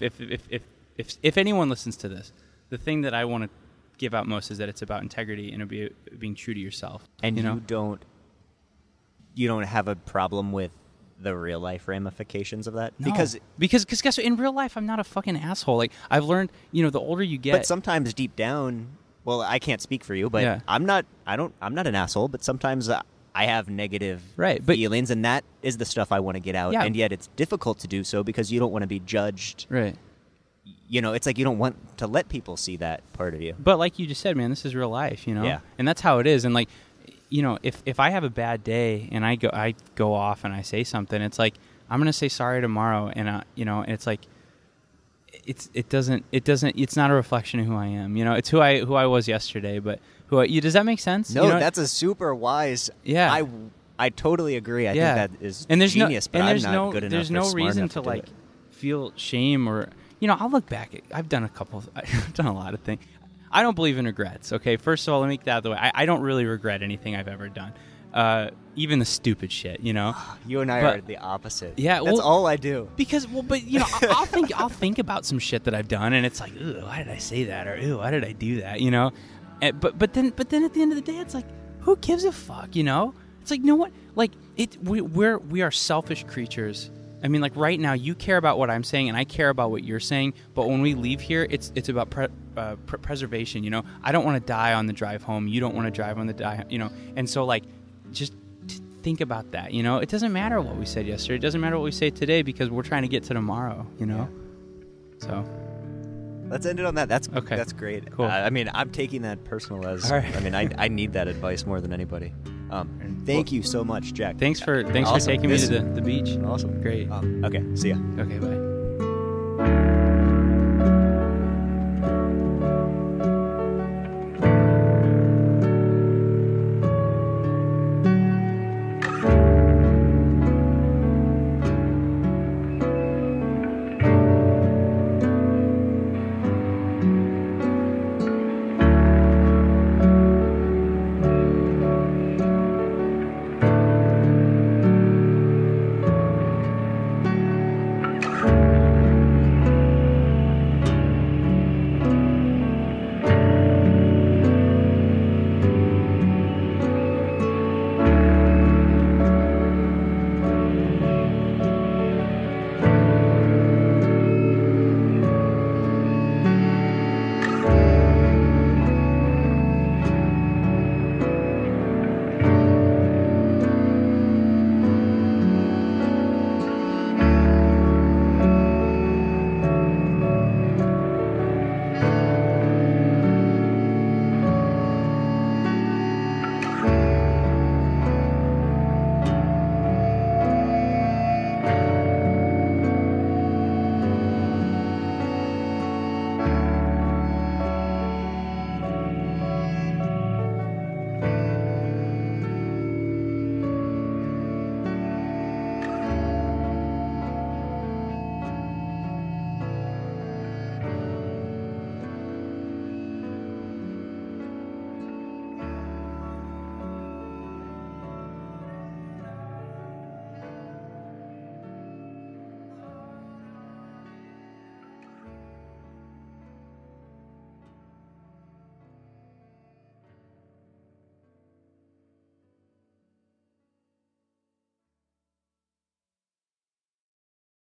Speaker 1: If anyone listens to this, the thing that I want to give out most is that it's about integrity and being true to yourself.
Speaker 2: And you don't have a problem with the real life ramifications of that?
Speaker 1: No. Because guess what? In real life, I'm not a fucking asshole. Like, I've learned, the older you get.
Speaker 2: But sometimes deep down, well, I can't speak for you, but
Speaker 1: Yeah.
Speaker 2: I'm not an asshole, but sometimes I have negative feelings, and that is the stuff I want to get out.
Speaker 1: Yeah.
Speaker 2: And yet it's difficult to do so because you don't want to be judged.
Speaker 1: Right.
Speaker 2: It's like you don't want to let people see that part of you.
Speaker 1: But like you just said, man, this is real life,
Speaker 2: Yeah.
Speaker 1: And that's how it is. And like, if I have a bad day and I go off and I say something, it's like, I'm going to say sorry tomorrow. And, and it's like, it's not a reflection of who I am. It's who I was yesterday, but does that make sense?
Speaker 2: No, that's a super wise.
Speaker 1: Yeah.
Speaker 2: I totally agree. I think that is genius, but I'm not good enough.
Speaker 1: There's no reason to like feel shame or, I'll look back. I've done a lot of things. I don't believe in regrets. Okay, first of all, let me make that out of the way. I don't really regret anything I've ever done, even the stupid shit. You
Speaker 2: and I are the opposite.
Speaker 1: Yeah,
Speaker 2: that's all I do.
Speaker 1: Because, I'll think about some shit that I've done, and it's like, ooh, why did I say that, or ooh, why did I do that? But then at the end of the day, it's like, who gives a fuck? It's like, what? Like we are selfish creatures. I mean, like right now, you care about what I'm saying, and I care about what you're saying. But when we leave here, it's about preservation. I don't want to die on the drive home. You don't want to drive on the drive. And so like, just think about that. It doesn't matter what we said yesterday. It doesn't matter what we say today because we're trying to get to tomorrow.
Speaker 2: Yeah.
Speaker 1: So
Speaker 2: let's end it on that. That's
Speaker 1: okay.
Speaker 2: That's great.
Speaker 1: Cool.
Speaker 2: I mean, I'm taking that personal as.
Speaker 1: All right.
Speaker 2: I mean, I need that advice more than anybody. Thank you so much, Jack.
Speaker 1: Thanks for
Speaker 2: Awesome.
Speaker 1: taking me to the beach.
Speaker 2: Awesome.
Speaker 1: Great.
Speaker 2: Okay. See ya.
Speaker 1: Okay. Bye.